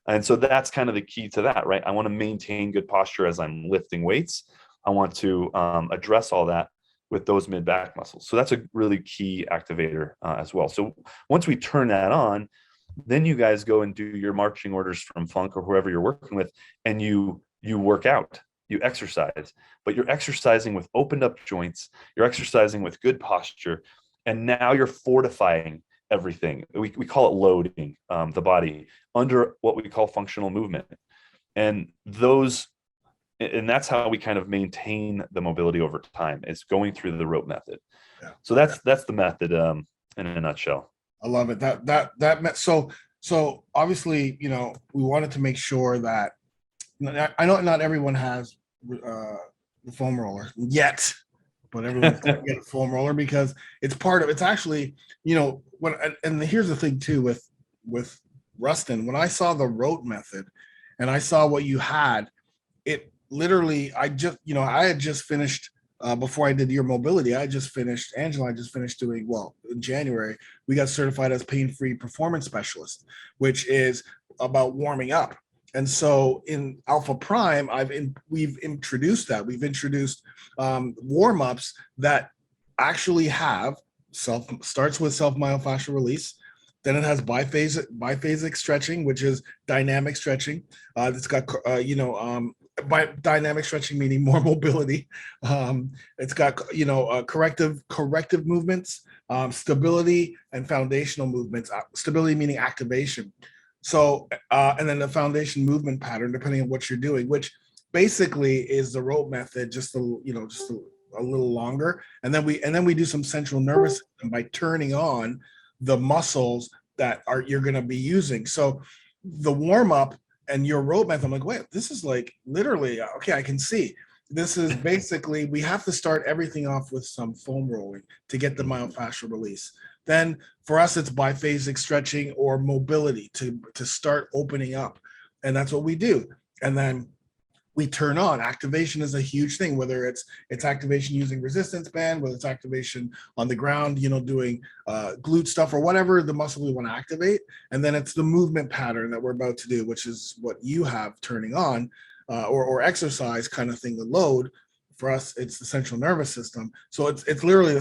And so that's kind of the key to that, right? I want to maintain good posture as I'm lifting weights. I want to address all that with those mid-back muscles. So that's a really key activator as well. So once we turn that on, then you guys go and do your marching orders from Funk or whoever you're working with, and you work out, you exercise, but you're exercising with opened up joints, you're exercising with good posture, and now you're fortifying everything. We call it loading the body under what we call functional movement. And that's how we kind of maintain the mobility over time, is going through the rope method. Yeah. So that's the method in a nutshell. I love it. So obviously, we wanted to make sure that I know not everyone has the foam roller yet, but everyone's going to get a foam roller because it's actually, and here's the thing too with Rustin, when I saw the rote method and I saw what you had, it literally, I had just finished before I did your mobility. Angela, I just finished doing, well, in January, we got certified as pain-free performance specialist, which is about warming up. And so in Alpha Prime, we've introduced that. We've introduced warm-ups that actually have starts with self-myofascial release. Then it has biphasic stretching, which is dynamic stretching. It's got by dynamic stretching meaning more mobility. It's got corrective movements, stability, and foundational movements. Stability meaning activation. So and then the foundation movement pattern, depending on what you're doing, which basically is the rope method, just a little longer. And then we do some central nervous system by turning on the muscles that you're going to be using. So the warm up and your rope method, I'm like, wait, this is like literally, okay, I can see. This is basically, we have to start everything off with some foam rolling to get the myofascial release. Then for us, it's biphasic stretching or mobility to start opening up. And that's what we do. And then we turn on. Activation is a huge thing, whether it's activation using resistance band, whether it's activation on the ground, doing glute stuff or whatever the muscle we want to activate. And then it's the movement pattern that we're about to do, which is what you have turning on or exercise kind of thing, the load. For us, it's the central nervous system. So it's literally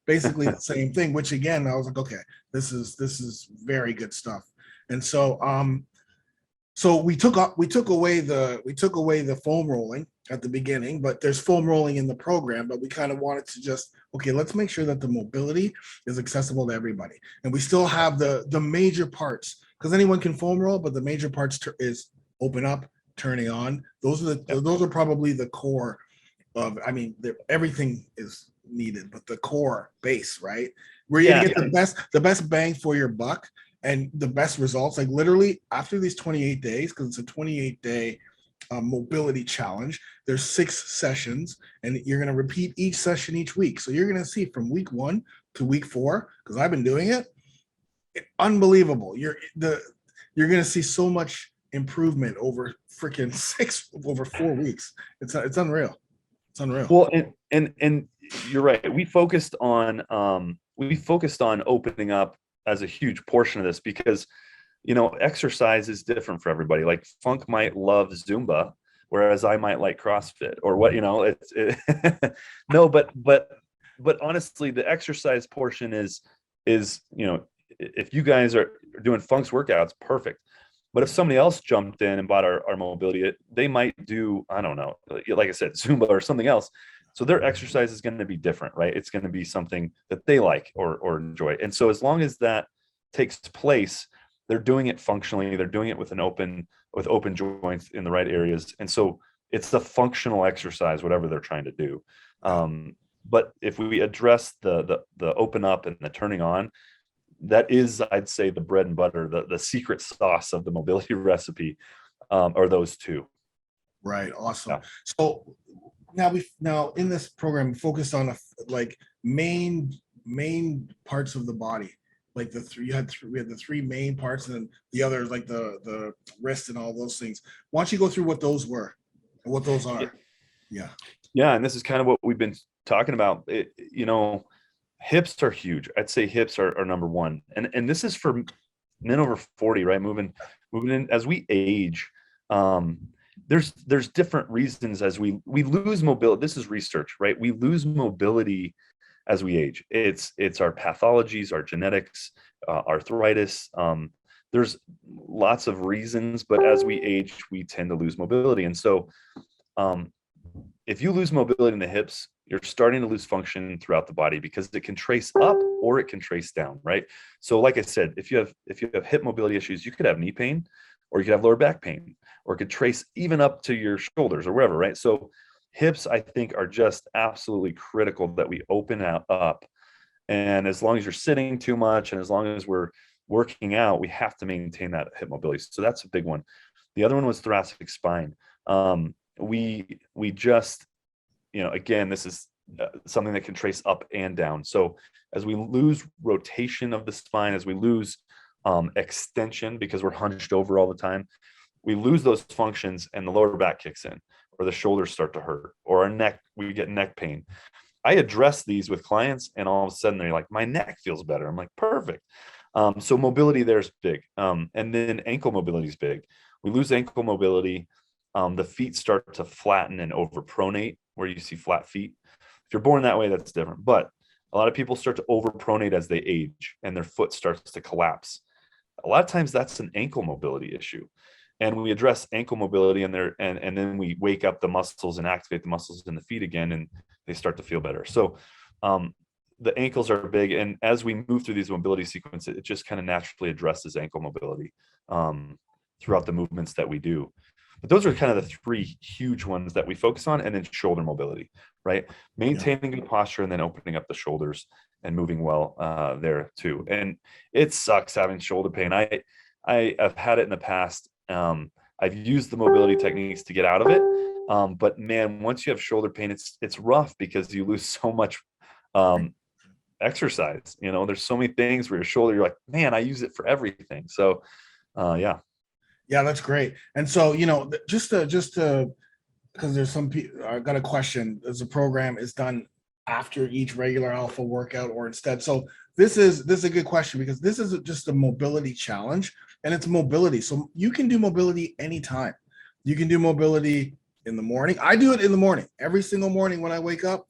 basically the same thing, which again, I was like, okay, this is very good stuff. And so we took away the foam rolling at the beginning, but there's foam rolling in the program, but we kind of wanted to just, okay, let's make sure that the mobility is accessible to everybody. And we still have the major parts, because anyone can foam roll, but the major parts is open up, turning on. Those are probably the core of, everything is needed, but the core base, right? Where you're gonna get the best bang for your buck and the best results, like literally after these 28 days, because it's a 28-day mobility challenge, there's 6 sessions, and you're going to repeat each session each week. So you're going to see from week 1 to week 4, because I've been doing it, unbelievable. You're going to see so much improvement over freaking 4 weeks. It's unreal. It's unreal. Well, and you're right. We focused on opening up as a huge portion of this because, exercise is different for everybody. Like Funk might love Zumba, whereas I might like CrossFit or what, no, but honestly, the exercise portion is, if you guys are doing Funk's workouts, perfect. But if somebody else jumped in and bought our mobility, they might do, I don't know, like I said, Zumba or something else. So their exercise is going to be different, right? It's going to be something that they like or enjoy. And so as long as that takes place, they're doing it functionally. They're doing it with open joints in the right areas. And so it's the functional exercise, whatever they're trying to do. But if we address the open up and the turning on, that is, I'd say, the bread and butter, the secret sauce of the mobility recipe, are those two. Right. Awesome. Yeah. So now in this program, we focused on main parts of the body, like we had the 3 main parts, and then the others like the wrist and all those things. Why don't you go through what those were and what those are? Yeah. And this is kind of what we've been talking about. Hips are huge. I'd say hips are number one. And this is for men over 40, right? Moving in as we age. There's different reasons as we lose mobility. This is research, right? We lose mobility as we age. It's our pathologies, our genetics, arthritis. There's lots of reasons, but as we age, we tend to lose mobility. And so if you lose mobility in the hips, you're starting to lose function throughout the body because it can trace up or it can trace down, right? So like I said, if you have hip mobility issues, you could have knee pain, or you could have lower back pain, or it could trace even up to your shoulders or wherever, right? So Hips, I think, are just absolutely critical that we open up. And as long as you're sitting too much and as long as we're working out, we have to maintain that hip mobility. So that's a big one. The other one was thoracic spine. We just, again, this is something that can trace up and down. So as we lose rotation of the spine, as we lose extension because we're hunched over all the time, we lose those functions and the lower back kicks in, or the shoulders start to hurt, or our neck, we get neck pain. I address these with clients and all of a sudden they're like, my neck feels better. I'm like, perfect. So mobility there's big. And then ankle mobility is big. We lose ankle mobility. The feet start to flatten and overpronate, where you see flat feet. If you're born that way, that's different. But a lot of people start to overpronate as they age and their foot starts to collapse. A lot of times that's an ankle mobility issue. And we address ankle mobility and then we wake up the muscles and activate the muscles in the feet again, and they start to feel better. So the ankles are big. And as we move through these mobility sequences, it just kind of naturally addresses ankle mobility throughout the movements that we do. But those are kind of the three huge ones that we focus on. And then shoulder mobility, right? Maintaining good posture and then opening up the shoulders and moving well there too. And it sucks having shoulder pain. I have had it in the past. I've used the mobility techniques to get out of it. But man, once you have shoulder pain, it's rough because you lose so much exercise. There's so many things where your shoulder, you're like, man, I use it for everything. So yeah. Yeah, that's great. And so, just to, because there's some people, I got a question, as the program is done after each regular alpha workout or instead. So this is a good question, because this is just a mobility challenge, and it's mobility. So you can do mobility anytime. You can do mobility in the morning. I do it in the morning. Every single morning when I wake up,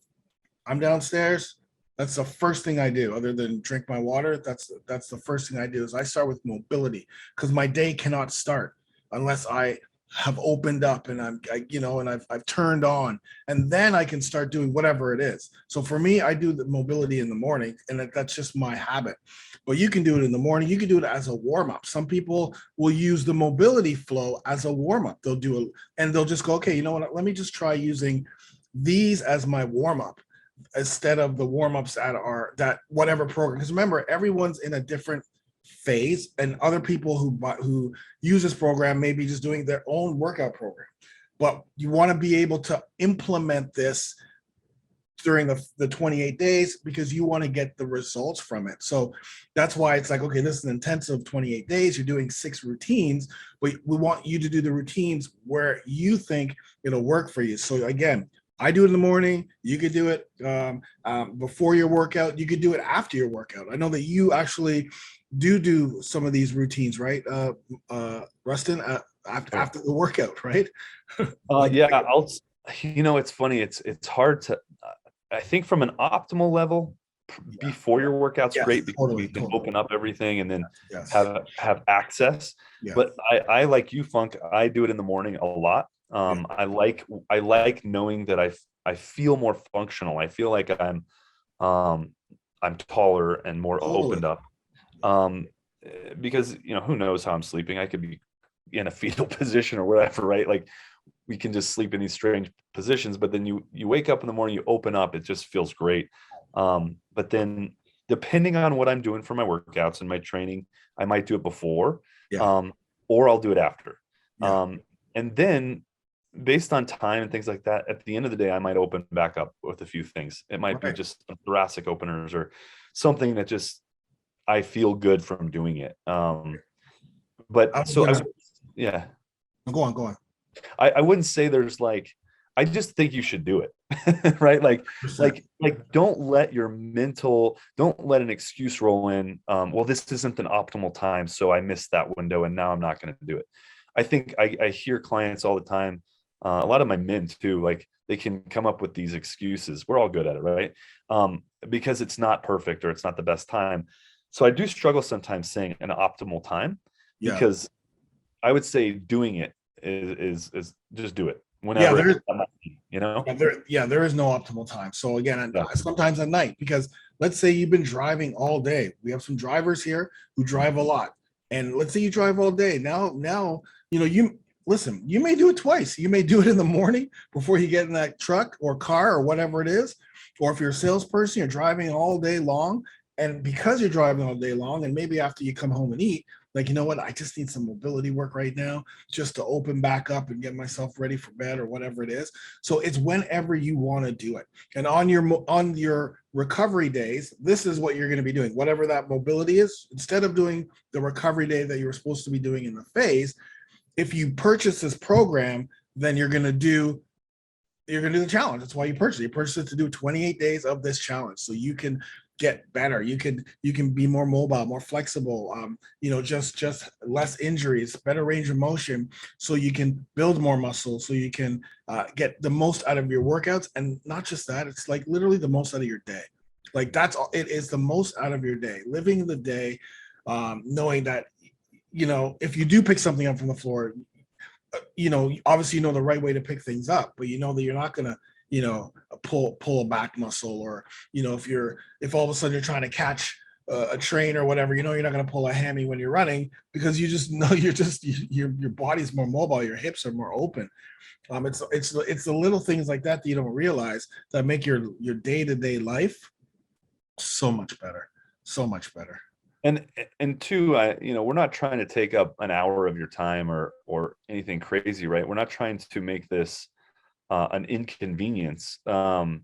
I'm downstairs. That's the first thing I do, other than drink my water. That's the first thing I do, is I start with mobility, because my day cannot start unless I have opened up and I've turned on, and then I can start doing whatever it is. So for me, I do the mobility in the morning, and that's just my habit. But you can do it in the morning. You can do it as a warm up. Some people will use the mobility flow as a warm up. They'll do it and they'll just go, okay, you know what? Let me just try using these as my warm up, instead of the warm-ups that whatever program. Because remember, everyone's in a different phase, and other people who use this program may be just doing their own workout program. But you want to be able to implement this during the 28 days, because you want to get the results from it. So that's why it's like, okay, this is an intensive 28 days. You're doing 6 routines, but we want you to do the routines where you think it'll work for you. So again, I do it in the morning. You could do it before your workout. You could do it after your workout. I know that you actually do some of these routines, right, Rustin? After the workout, right? Yeah, it's funny. It's hard to. I think from an optimal level, before your workout's great, because you can open up everything and then have access. Yeah. But I like you, Funk. I do it in the morning a lot. I like knowing that I feel more functional. I feel like I'm taller and more opened up. Because who knows how I'm sleeping? I could be in a fetal position or whatever, right? Like, we can just sleep in these strange positions, but then you wake up in the morning, you open up, it just feels great. But then depending on what I'm doing for my workouts and my training, I might do it before, or I'll do it after. And then based on time and things like that, at the end of the day, I might open back up with a few things. It might be just thoracic openers or something that just, I feel good from doing it. But so yeah. Go on. I wouldn't say there's I just think you should do it. Right. Like don't let an excuse roll in. Well, this isn't an optimal time, so I missed that window and now I'm not going to do it. I think I hear clients all the time, a lot of my men too, like they can come up with these excuses. We're all good at it, right? Because it's not perfect or it's not the best time. So I do struggle sometimes saying an optimal time, because I would say doing it is just do it whenever. There is no optimal time. So again, sometimes at night, because let's say you've been driving all day. We have some drivers here who drive a lot, and let's say you drive all day. Now listen, you may do it twice. You may do it in the morning before you get in that truck or car or whatever it is. Or if you're a salesperson, you're driving all day long. And because you're driving all day long, and maybe after you come home and eat, like, you know what, I just need some mobility work right now just to open back up and get myself ready for bed or whatever it is. So it's whenever you want to do it. And on your recovery days, this is what you're going to be doing. Whatever that mobility is, instead of doing the recovery day that you were supposed to be doing in the phase, if you purchase this program, then you're going to do the challenge. That's why you purchase it. You purchase it to do 28 days of this challenge, so you can get better. You can be more mobile, more flexible. Just less injuries, better range of motion, so you can build more muscle, so you can get the most out of your workouts. And not just that, it's like literally the most out of your day. Like that's all. It is the most out of your day, living the day, knowing that, if you do pick something up from the floor, obviously the right way to pick things up, but you know that you're not gonna, pull a back muscle, or if all of a sudden you're trying to catch a train or whatever, you're not gonna pull a hammy when you're running, because you just know your body's more mobile, your hips are more open. It's the little things like that you don't realize that make your day-to-day life so much better, so much better. And two, we're not trying to take up an hour of your time or anything crazy, right? We're not trying to make this an inconvenience. We're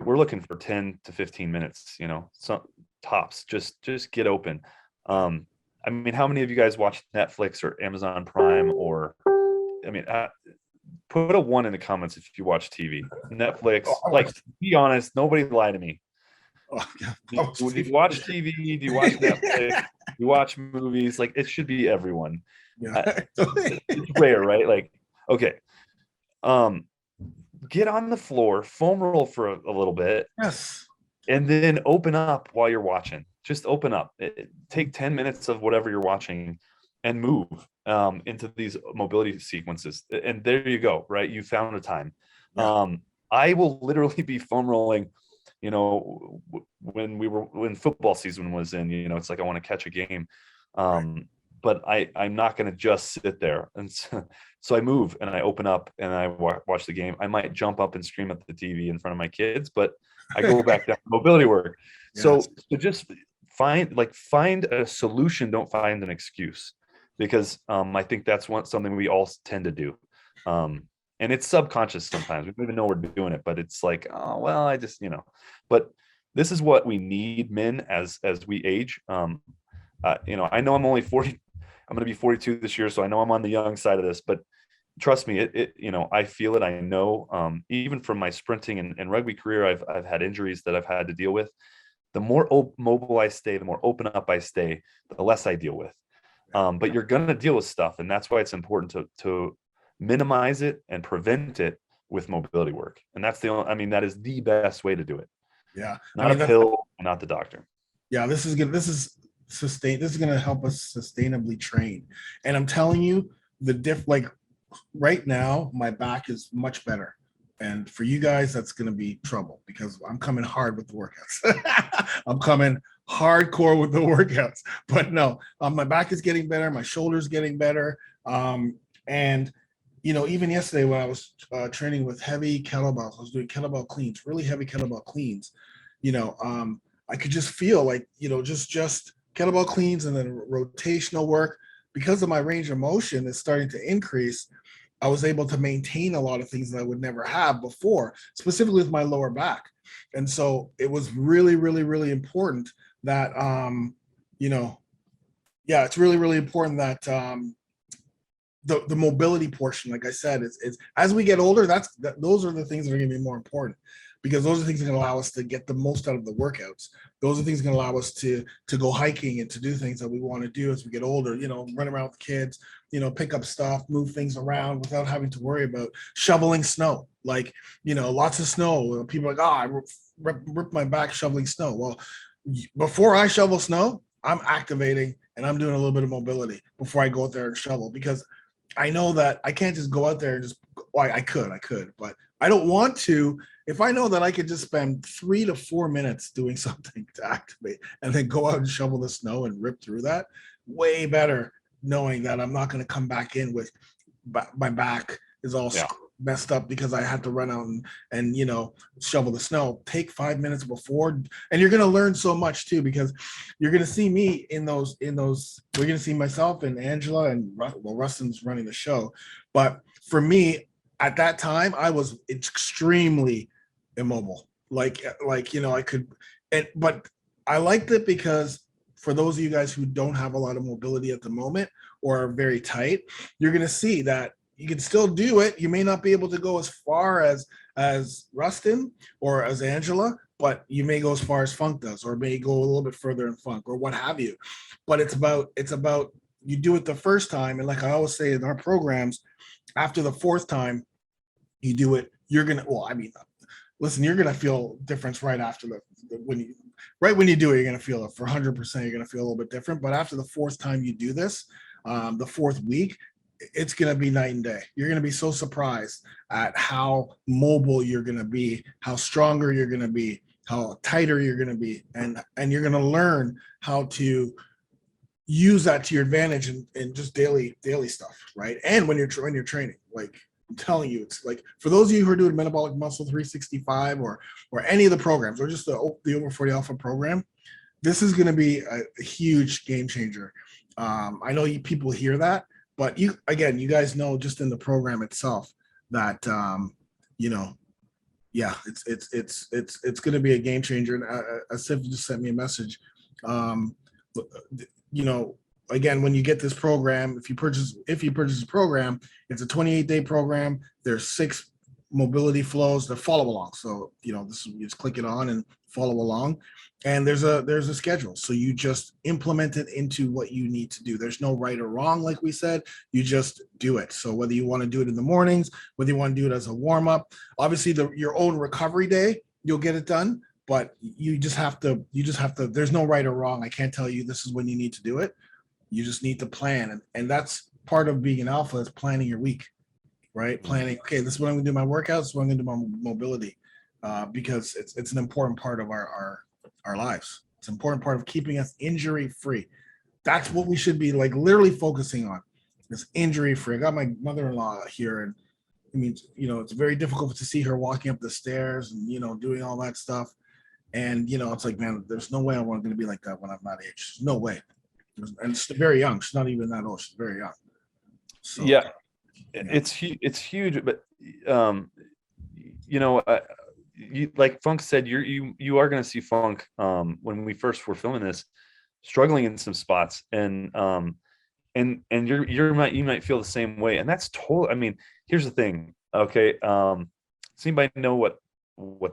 looking for 10 to 15 minutes, some tops. Just get open. How many of you guys watch Netflix or Amazon Prime, or put a 1 in the comments if you watch TV, Netflix. Like, be honest, nobody lie to me. Oh, yeah. Do you watch TV? Do you watch Netflix? Do you watch movies? Like, it should be everyone. Yeah. It's rare, right? Like, okay. Get on the floor, foam roll for a little bit. Yes. And then open up while you're watching. Just open up. Take 10 minutes of whatever you're watching and move into these mobility sequences. And there you go, right? You found a time. Yeah. I will literally be foam rolling, when football season was in, it's like I want to catch a game. But I'm not going to just sit there. And so I move and I open up and I watch the game. I might jump up and scream at the TV in front of my kids, but I go back down to mobility work. Yes. So just find a solution. Don't find an excuse, because I think that's something we all tend to do. And it's subconscious sometimes. We don't even know we're doing it, but it's like, oh, well, I just, but this is what we need, men, as we age. I know I'm only 40. I'm going to be 42 this year, so I know I'm on the young side of this, but trust me, I feel it. I know, even from my sprinting and rugby career, I've had injuries that I've had to deal with. The more mobile I stay, the more open up I stay, the less I deal with. But you're going to deal with stuff. And that's why it's important to minimize it and prevent it with mobility work. And that's that is the best way to do it. Yeah. Not a pill, not the doctor. Yeah. This is good. This is going to help us sustainably train. And I'm telling you, right now, my back is much better. And for you guys, that's going to be trouble, because I'm coming hard with the workouts. I'm coming hardcore with the workouts. But no, my back is getting better. My shoulder's getting better. And even yesterday when I was training with heavy kettlebells, I was doing kettlebell cleans, really heavy kettlebell cleans. I could just feel like, just kettlebell cleans and then rotational work. Because of my range of motion is starting to increase, I was able to maintain a lot of things that I would never have before, specifically with my lower back. And so it was really, really, really important that, it's really, really important that the mobility portion, like I said, is as we get older, those are the things that are going to be more important, because those are the things that can allow us to get the most out of the workouts. Those are things that can allow us to go hiking and to do things that we want to do as we get older, run around with kids, pick up stuff, move things around without having to worry about shoveling snow. Like, lots of snow. People are like, I rip my back shoveling snow. Well, before I shovel snow, I'm activating and I'm doing a little bit of mobility before I go out there and shovel, because I know that I can't just go out there and just, I could, but I don't want to. If I know that I could just spend 3 to 4 minutes doing something to activate and then go out and shovel the snow and rip through that, way better knowing that I'm not going to come back in with my back is all Yeah. messed up because I had to run out and shovel the snow. Take 5 minutes before, and you're gonna learn so much too, because you're gonna see me in those. We're gonna see myself and Angela and Rustin's running the show, but for me at that time I was extremely immobile. I could, but I liked it because for those of you guys who don't have a lot of mobility at the moment or are very tight, you're gonna see that you can still do it. You may not be able to go as far as Rustin or as Angela, but you may go as far as Funk does, or may go a little bit further in Funk, or what have you. But it's about you do it the first time, and like I always say in our programs, after the fourth time you do it, you're gonna. Well, I mean, listen, you're gonna feel difference right after when you do it. You're gonna feel it for 100%. You're gonna feel a little bit different, but after the fourth time you do this, the fourth week, it's going to be night and day. You're going to be so surprised at how mobile you're going to be, how stronger you're going to be, how tighter you're going to be, and you're going to learn how to use that to your advantage in just daily stuff, right? And when you're training, like I'm telling you, it's like for those of you who are doing Metabolic Muscle 365 or any of the programs, or just the Over 40 Alpha program, this is going to be a huge game changer. I know people hear that, but you guys know just in the program itself that it's going to be a game changer. And Asif just sent me a message. Again, when you get this program, if you purchase a program, it's a 28-day program. There's 6 mobility flows that follow along. So this, you just click it on and follow along. And there's a schedule, so you just implement it into what you need to do. There's no right or wrong, like we said. You just do it. So whether you want to do it in the mornings, whether you want to do it as a warm up, obviously your own recovery day, you'll get it done. But you just have to. There's no right or wrong. I can't tell you this is when you need to do it. You just need to plan, and that's part of being an alpha, is planning your week, right? Planning. Okay, this is what I'm going to do my workouts. This is what I'm going to do my mobility, because it's an important part of our lives. It's an important part of keeping us injury free. That's what we should be like literally focusing on, is injury free. I got my mother-in-law here, and I mean, it's very difficult to see her walking up the stairs and doing all that stuff. And it's like, man, there's no way I'm going to be like that when I'm not aged. No way. And she's very young. She's not even that old. She's very young. So, yeah. It's huge, but you, like Funk said, you are going to see Funk when we first were filming this, struggling in some spots, and you might feel the same way, and that's totally. I mean, here's the thing. Okay, does anybody know what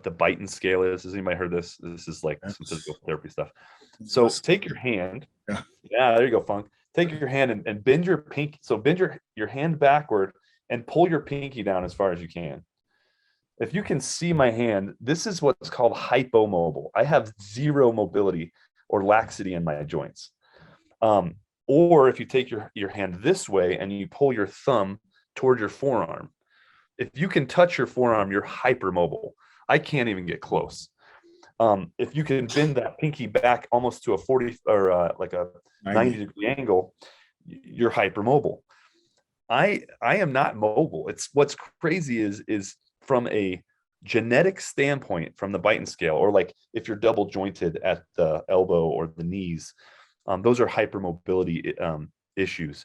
the Beighton scale is? Has anybody heard this? This is like some physical therapy stuff. So take your hand. Yeah, there you go, Funk. Take your hand and bend your pinky. So bend your hand backward and pull your pinky down as far as you can. If you can see my hand, this is what's called hypomobile. I have zero mobility or laxity in my joints. Or if you take your hand this way and you pull your thumb toward your forearm, if you can touch your forearm, you're hypermobile. I can't even get close. If you can bend that pinky back almost to a 40 or like a 90-degree angle, you're hypermobile. I am not mobile. It's what's crazy is from a genetic standpoint, from the Beighton scale, or like if you're double jointed at the elbow or the knees, those are hypermobility issues.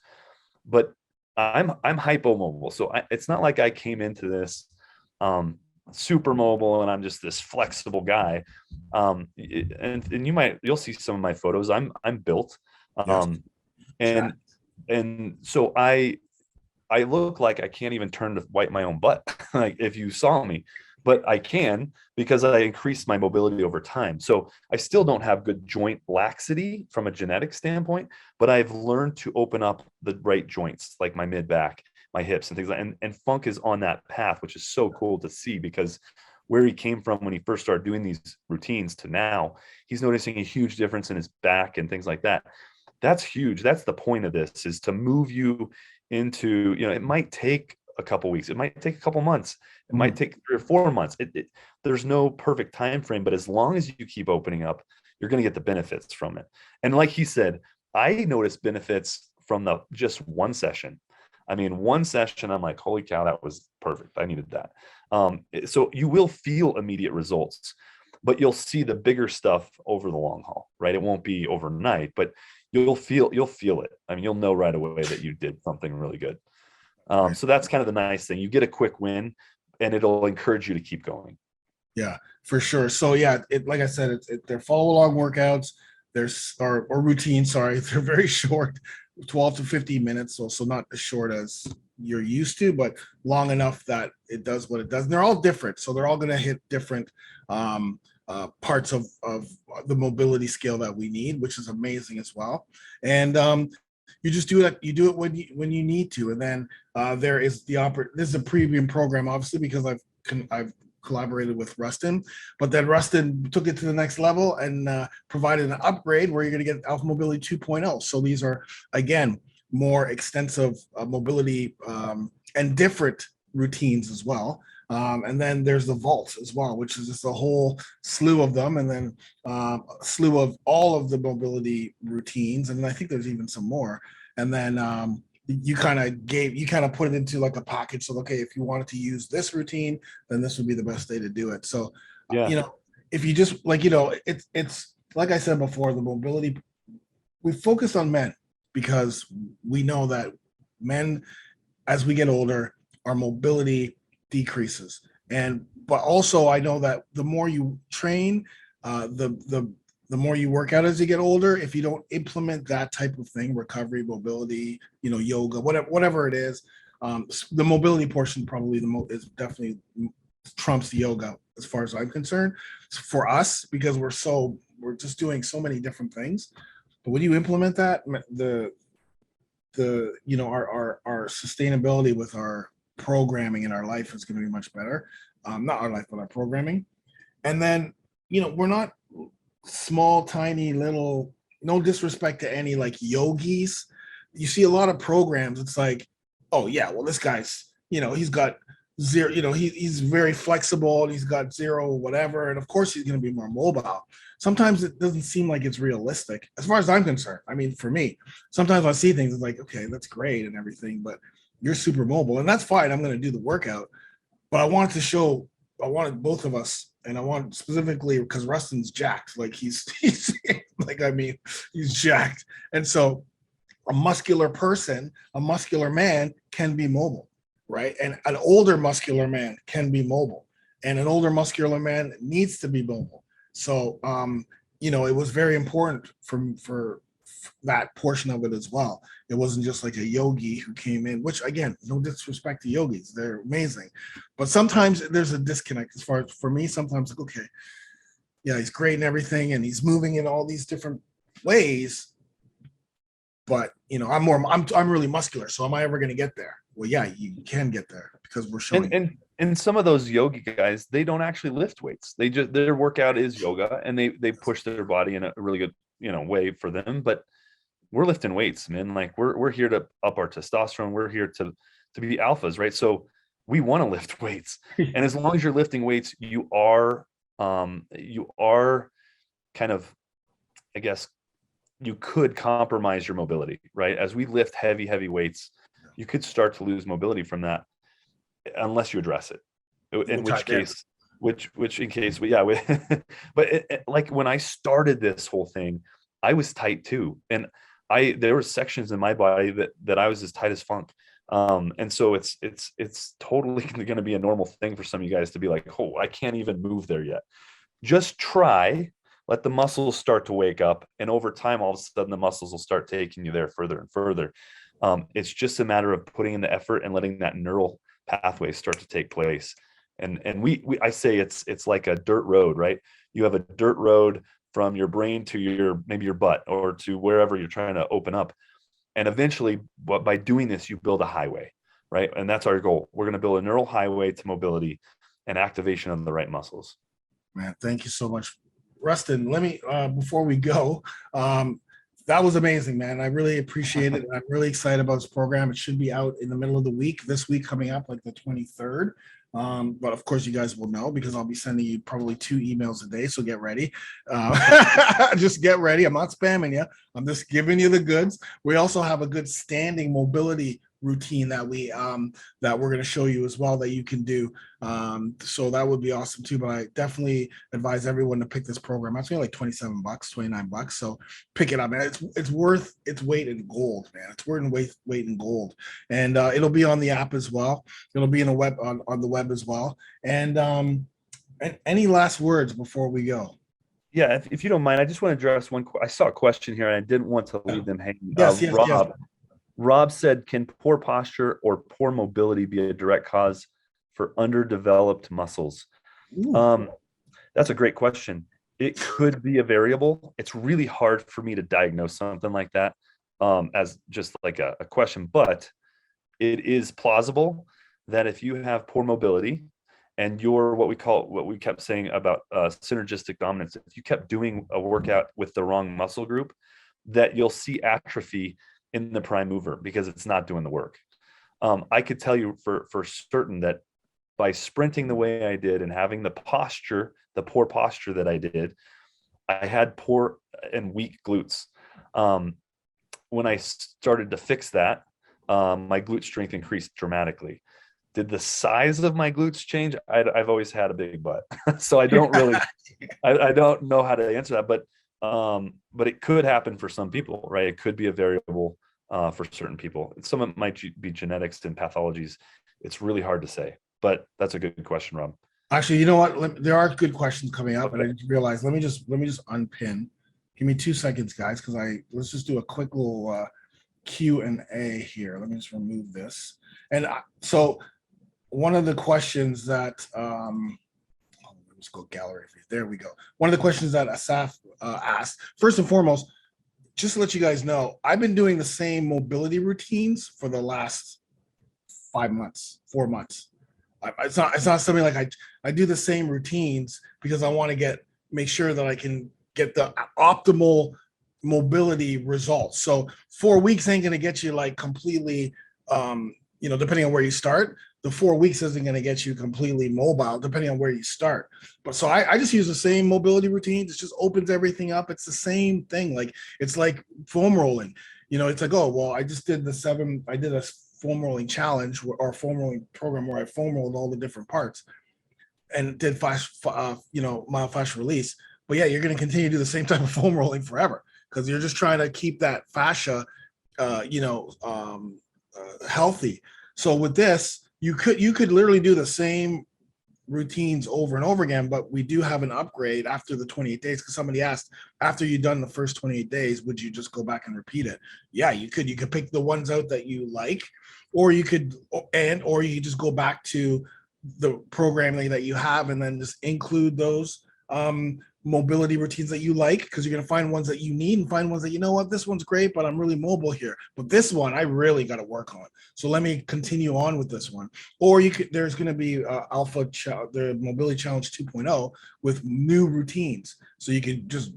But I'm hypomobile, so it's not like I came into this super mobile and I'm just this flexible guy. And you'll see some of my photos. I'm built, and so I look like I can't even turn to wipe my own butt, like if you saw me, but I can because I increased my mobility over time. So I still don't have good joint laxity from a genetic standpoint, but I've learned to open up the right joints, like my mid back, my hips and things like that. And Funk is on that path, which is so cool to see, because where he came from when he first started doing these routines to now, he's noticing a huge difference in his back and things like that. That's huge. That's the point of this, is to move you into, it might take a couple weeks, it might take a couple months, it might take 3 or 4 months. There's no perfect time frame, but as long as you keep opening up, you're going to get the benefits from it. And like he said, I noticed benefits from just one session. I mean, one session, I'm like, holy cow, that was perfect. I needed that. So you will feel immediate results, but you'll see the bigger stuff over the long haul, right? It won't be overnight, but you'll feel it. I mean, you'll know right away that you did something really good. So that's kind of the nice thing. You get a quick win, and it'll encourage you to keep going. Yeah, for sure. So yeah, like I said, they're follow along workouts. There's or routines. Sorry, they're very short, 12 to 15 minutes. So not as short as you're used to, but long enough that it does what it does. And they're all different, so they're all going to hit different parts of the mobility scale that we need, which is amazing as well. And you just do it. You do it when you need to, and then there is this is a premium program, obviously, because I've collaborated with Rustin, but then Rustin took it to the next level and provided an upgrade where you're going to get Alpha Mobility 2.0. So these are, again, more extensive mobility and different routines as well. And then there's the vault as well, which is just a whole slew of them, and then a slew of all of the mobility routines. And I think there's even some more. And then you kind of put it into like a package. So, okay, if you wanted to use this routine, then this would be the best day to do it. So, Yeah. If you just it's like I said before, the mobility, we focus on men because we know that men, as we get older, our mobility decreases. But also I know that the more you train, the more you work out as you get older, if you don't implement that type of thing, recovery, mobility, yoga, whatever it is, the mobility portion probably is definitely trumps the yoga as far as I'm concerned for us, because we're just doing so many different things. But when you implement that, our sustainability with our programming in our life is going to be much better. Not our life, but our programming. And then, we're not small, tiny, little, no disrespect to any like yogis. You see a lot of programs. It's like, oh yeah, well, this guy's, he's got zero, he's very flexible and he's got zero, whatever. And of course he's going to be more mobile. Sometimes it doesn't seem like it's realistic as far as I'm concerned. I mean, for me, sometimes I see things, it's like, okay, that's great and everything, but you're super mobile and that's fine. I'm going to do the workout, but I wanted both of us, and I want specifically because Rustin's jacked, like he's like, I mean, he's jacked. And so a muscular man can be mobile, right? And an older muscular man can be mobile, and an older muscular man needs to be mobile. So, it was very important for that portion of it as well. It wasn't just like a yogi who came in, which again, no disrespect to yogis, they're amazing, but sometimes there's a disconnect as far as for me. Sometimes like, okay, yeah, he's great and everything, and he's moving in all these different ways, but I'm really muscular, so am I ever going to get there? Well, yeah, you can get there because we're showing. And some of those yogi guys, they don't actually lift weights. Their workout is yoga, and they push their body in a really good way for them. But we're lifting weights, man. Like we're here to up our testosterone. We're here to be alphas, right? So we want to lift weights, and as long as you're lifting weights, you are kind of, I guess, you could compromise your mobility, right? As we lift heavy weights, you could start to lose mobility from that unless you address it. In which case, but like when I started this whole thing, I was tight too, and there were sections in my body that I was as tight as funk. And so it's totally going to be a normal thing for some of you guys to be like, oh, I can't even move there yet. Just try, let the muscles start to wake up, and over time, all of a sudden the muscles will start taking you there further and further. It's just a matter of putting in the effort and letting that neural pathways start to take place. And I say it's like a dirt road, right? You have a dirt road from your brain to maybe your butt or to wherever you're trying to open up. And eventually, by doing this, you build a highway, right? And that's our goal. We're going to build a neural highway to mobility and activation of the right muscles. Man, thank you so much, Rustin. Let me before we go, that was amazing, man. I really appreciate it. I'm really excited about this program. It should be out in the middle of the week, this week coming up, like the 23rd. But of course, you guys will know because I'll be sending you probably 2 emails a day. So get ready. Just get ready. I'm not spamming you. I'm just giving you the goods. We also have a good standing mobility routine that we're going to show you as well that you can do. So that would be awesome too. But I definitely advise everyone to pick this program. It's only like $27, $29. So pick it up, man. It's worth its weight in gold, man. It's worth weight in gold, and it'll be on the app as well. It'll be in the web on the web as well. And any last words before we go? Yeah, if you don't mind, I just want to address one. I saw a question here, and I didn't want to leave them hanging. Yes. Rob said, "Can poor posture or poor mobility be a direct cause for underdeveloped muscles?" That's a great question. It could be a variable. It's really hard for me to diagnose something like that as just like a question, but it is plausible that if you have poor mobility and you're what we kept saying about synergistic dominance, if you kept doing a workout with the wrong muscle group, that you'll see atrophy in the prime mover because it's not doing the work. I could tell you for certain that by sprinting the way I did and having the poor posture that I did, I had poor and weak glutes. When I started to fix that, my glute strength increased dramatically. Did the size of my glutes change? I've always had a big butt, so I don't really, I don't know how to answer that, but it could happen for some people, right? It could be a variable for certain people. Some of it might be genetics and pathologies. It's really hard to say, but that's a good question, Rob. Actually, you know what? There are good questions coming up, and I just realized. Let me just unpin. Give me 2 seconds, guys, because let's just do a quick little Q&A here. Let me just remove this. And so one of the questions that let's go gallery. There we go. One of the questions that Asaf asked, first and foremost, just to let you guys know, I've been doing the same mobility routines for the last 4 months. It's not something like I do the same routines because I want to make sure that I can get the optimal mobility results. So 4 weeks ain't going to get you like completely, depending on where you start. The 4 weeks isn't going to get you completely mobile, depending on where you start. But so I just use the same mobility routines. It just opens everything up. It's the same thing. Like it's like foam rolling. It's like, oh well, I just did I did a foam rolling challenge or foam rolling program where I foam rolled all the different parts and did myofascial release. But yeah, you're going to continue to do the same type of foam rolling forever because you're just trying to keep that fascia, healthy. So with this, you could literally do the same routines over and over again, but we do have an upgrade after the 28 days because somebody asked, after you've done the first 28 days, would you just go back and repeat it? Yeah, you could pick the ones out that you like, or you could just go back to the programming that you have and then just include those mobility routines that you like, because you're going to find ones that you need and find ones that, you know what, this one's great, but I'm really mobile here. But this one, I really got to work on. So let me continue on with this one. Or there's going to be the Mobility Challenge 2.0 with new routines. So you could just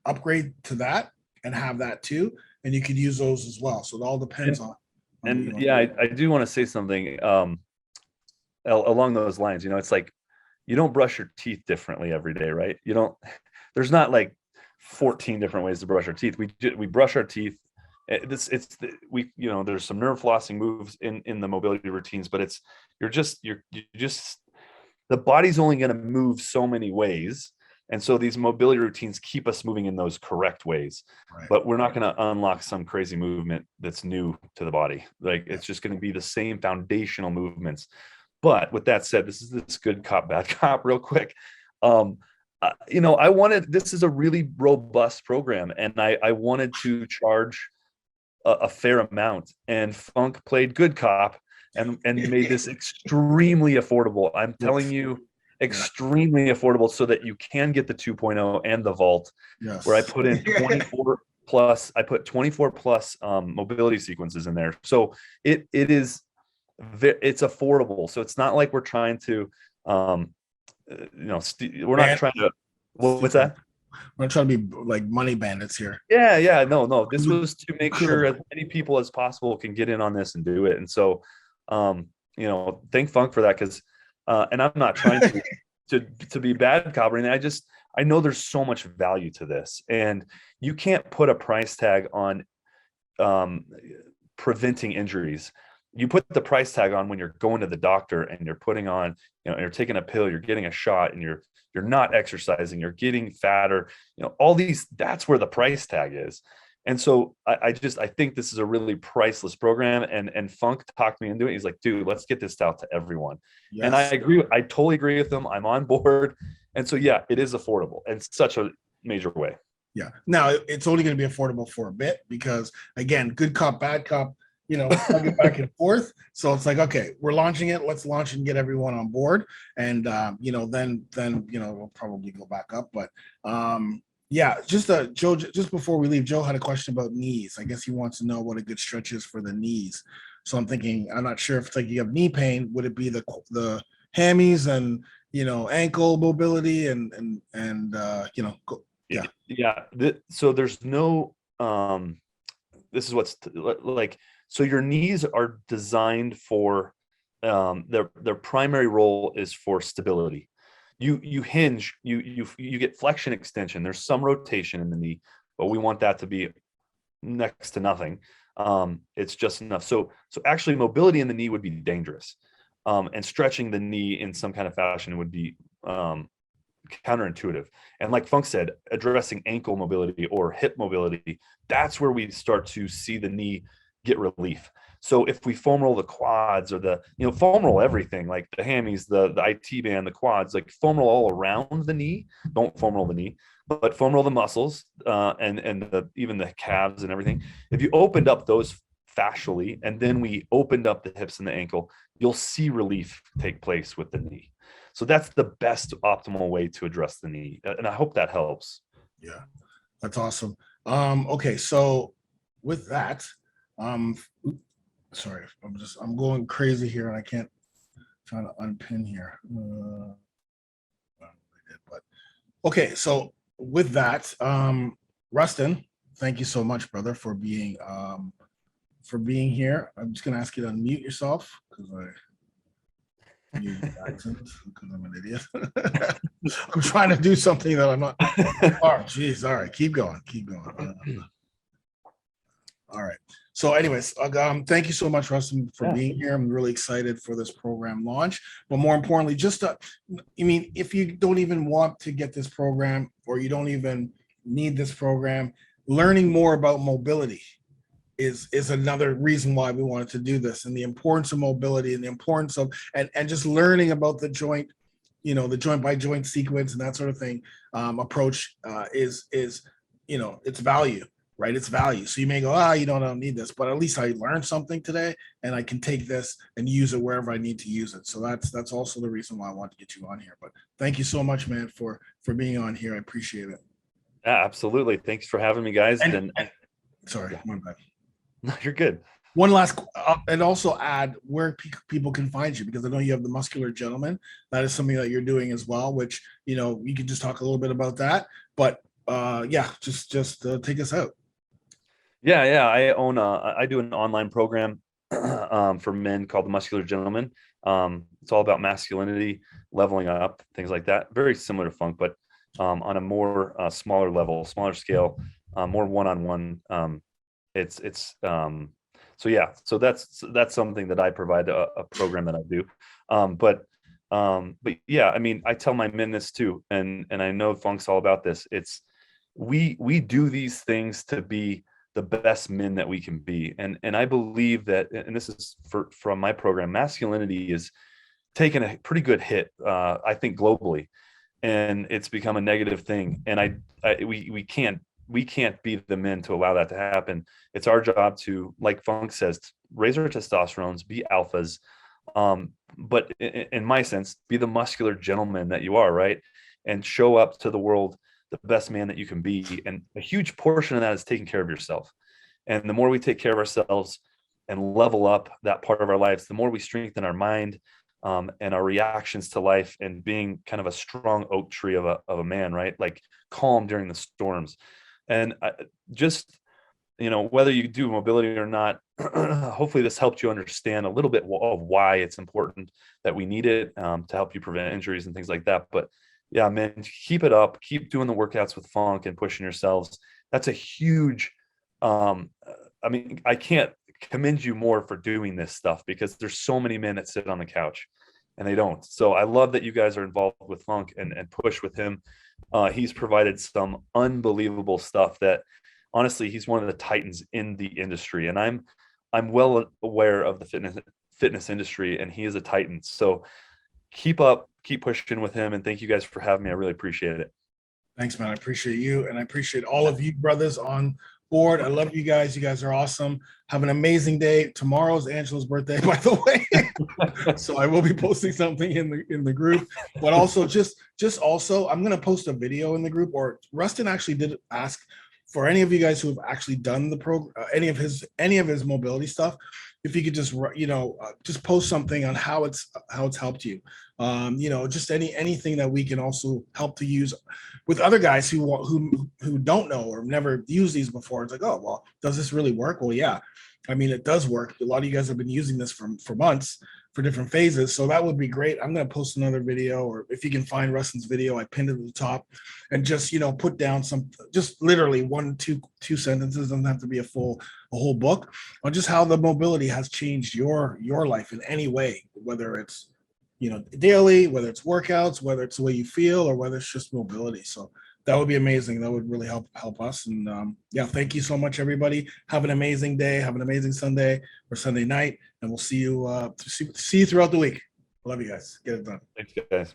upgrade to that and have that too. And you could use those as well. So it all depends on. I do want to say something along those lines. It's like, you don't brush your teeth differently every day, right? There's not like 14 different ways to brush our teeth. We brush our teeth. There's some nerve flossing moves in the mobility routines, but you're just the body's only going to move so many ways. And so these mobility routines keep us moving in those correct ways, right. But we're not going to unlock some crazy movement that's new to the body. Like it's just going to be the same foundational movements. But with that said, this is good cop, bad cop real quick. This is a really robust program, and I wanted to charge a fair amount, and Funk played good cop and made this extremely affordable. I'm telling you, extremely affordable so that you can get the 2.0 and the vault, where I put in 24 plus, mobility sequences in there. So it's affordable. So it's not like we're trying to, we're not trying to, what's that? We're not trying to be like money bandits here. Yeah. No. This was to make sure as many people as possible can get in on this and do it. And so, thank Funk for that. Cause, and I'm not trying to be bad cop or anything. I know there's so much value to this, and you can't put a price tag on, preventing injuries. you put the price tag on when you're going to the doctor and you're putting on, you're taking a pill, you're getting a shot, and you're not exercising, you're getting fatter, all these, that's where the price tag is. And so I think this is a really priceless program. And Funk talked me into it. He's like, dude, let's get this out to everyone. Yes. And I agree. I totally agree with him. I'm on board. And so, yeah, it is affordable in such a major way. Yeah. Now it's only going to be affordable for a bit because, again, good cop, bad cop, plug it back and forth. So it's like, okay, we're launching it. Let's launch and get everyone on board. And, then we'll probably go back up. But, yeah, Joe, just before we leave, Joe had a question about knees. I guess he wants to know what a good stretch is for the knees. So I'm thinking, I'm not sure if it's like you have knee pain, would it be the hammies and, ankle mobility and yeah. So there's no, this is what's like, so your knees are designed for, their primary role is for stability. You hinge, you get flexion extension. There's some rotation in the knee, but we want that to be next to nothing. It's just enough. So actually mobility in the knee would be dangerous. And stretching the knee in some kind of fashion would be counterintuitive. And like Funk said, addressing ankle mobility or hip mobility, that's where we start to see the knee get relief. So if we foam roll the quads or foam roll everything, like the hammies, the IT band, the quads, like foam roll all around the knee, don't foam roll the knee, but foam roll the muscles and even the calves and everything. If you opened up those fascially and then we opened up the hips and the ankle, you'll see relief take place with the knee. So that's the best optimal way to address the knee. And I hope that helps. Yeah, that's awesome. Okay, so with that, sorry, I'm going crazy here and I can't trying to unpin here. But okay, so with that, Rustin, thank you so much, brother, for being here. I'm just gonna ask you to unmute yourself because because I'm an idiot. I'm trying to do something that I'm not. Oh, geez. All right, keep going. All right. So, anyways, thank you so much, Rustin, for being here. I'm really excited for this program launch. But more importantly, if you don't even want to get this program or you don't even need this program, learning more about mobility is another reason why we wanted to do this, and the importance of mobility and the importance of and just learning about the joint, the joint by joint sequence and that sort of thing approach is it's value. Right, it's value. So you may go, I don't need this, but at least I learned something today, and I can take this and use it wherever I need to use it. So that's also the reason why I want to get you on here. But thank you so much, man, for being on here. I appreciate it. Yeah, absolutely. Thanks for having me, guys. Sorry, my bad. No, you're good. One last, and also add where people can find you, because I know you have the Muscular Gentleman. That is something that you're doing as well, which you can just talk a little bit about that. But just take us out. Yeah. I do an online program for men called the Muscular Gentleman. It's all about masculinity, leveling up, things like that. Very similar to Funk, but on a more smaller level, smaller scale, more one-on-one. So that's something that I provide, a program that I do. But yeah, I mean, I tell my men this too, and I know Funk's all about this. It's we do these things to be the best men that we can be. And I believe that, and this is from my program, masculinity is taking a pretty good hit, I think globally, and it's become a negative thing. And we can't be the men to allow that to happen. It's our job to, like Funk says, raise our testosterones, be alphas. But in my sense, be the muscular gentleman that you are, right? And show up to the world the best man that you can be. And a huge portion of that is taking care of yourself. And the more we take care of ourselves and level up that part of our lives, the more we strengthen our mind and our reactions to life, and being kind of a strong oak tree of a man, right? Like calm during the storms. And whether you do mobility or not, hopefully this helped you understand a little bit of why it's important that we need it to help you prevent injuries and things like that. But yeah, man, keep it up. Keep doing the workouts with Funk and pushing yourselves. That's a huge, I mean, I can't commend you more for doing this stuff, because there's so many men that sit on the couch and they don't. So I love that you guys are involved with Funk and push with him. He's provided some unbelievable stuff that, honestly, he's one of the titans in the industry, and I'm well aware of the fitness industry, and he is a titan. So keep pushing with him, and thank you guys for having me. I really appreciate it. Thanks, man. I appreciate you, and I appreciate all of you brothers on board. I love you guys. You guys are awesome. Have an amazing day. Tomorrow's Angela's birthday, by the way. So I will be posting something in the group. But also, just also, I'm gonna post a video in the group. Or Rustin actually did ask for any of you guys who have actually done the program, any of his mobility stuff, if you could just just post something on how it's helped you. Just anything that we can also help to use with other guys who don't know or never used these before. It's like, oh, well, does this really work? Well, yeah, I mean, it does work. A lot of you guys have been using this for months for different phases. So that would be great. I'm going to post another video, or if you can find Rustin's video, I pinned it at the top, and just, put down just literally 1, 2 sentences. Doesn't have to be a whole book, on just how the mobility has changed your life in any way, whether it's, daily, whether it's workouts, whether it's the way you feel, or whether it's just mobility. So that would be amazing. That would really help us. And thank you so much, everybody. Have an amazing day. Have an amazing Sunday or Sunday night, and we'll see you throughout the week. Love you guys. Get it done. Thanks, guys.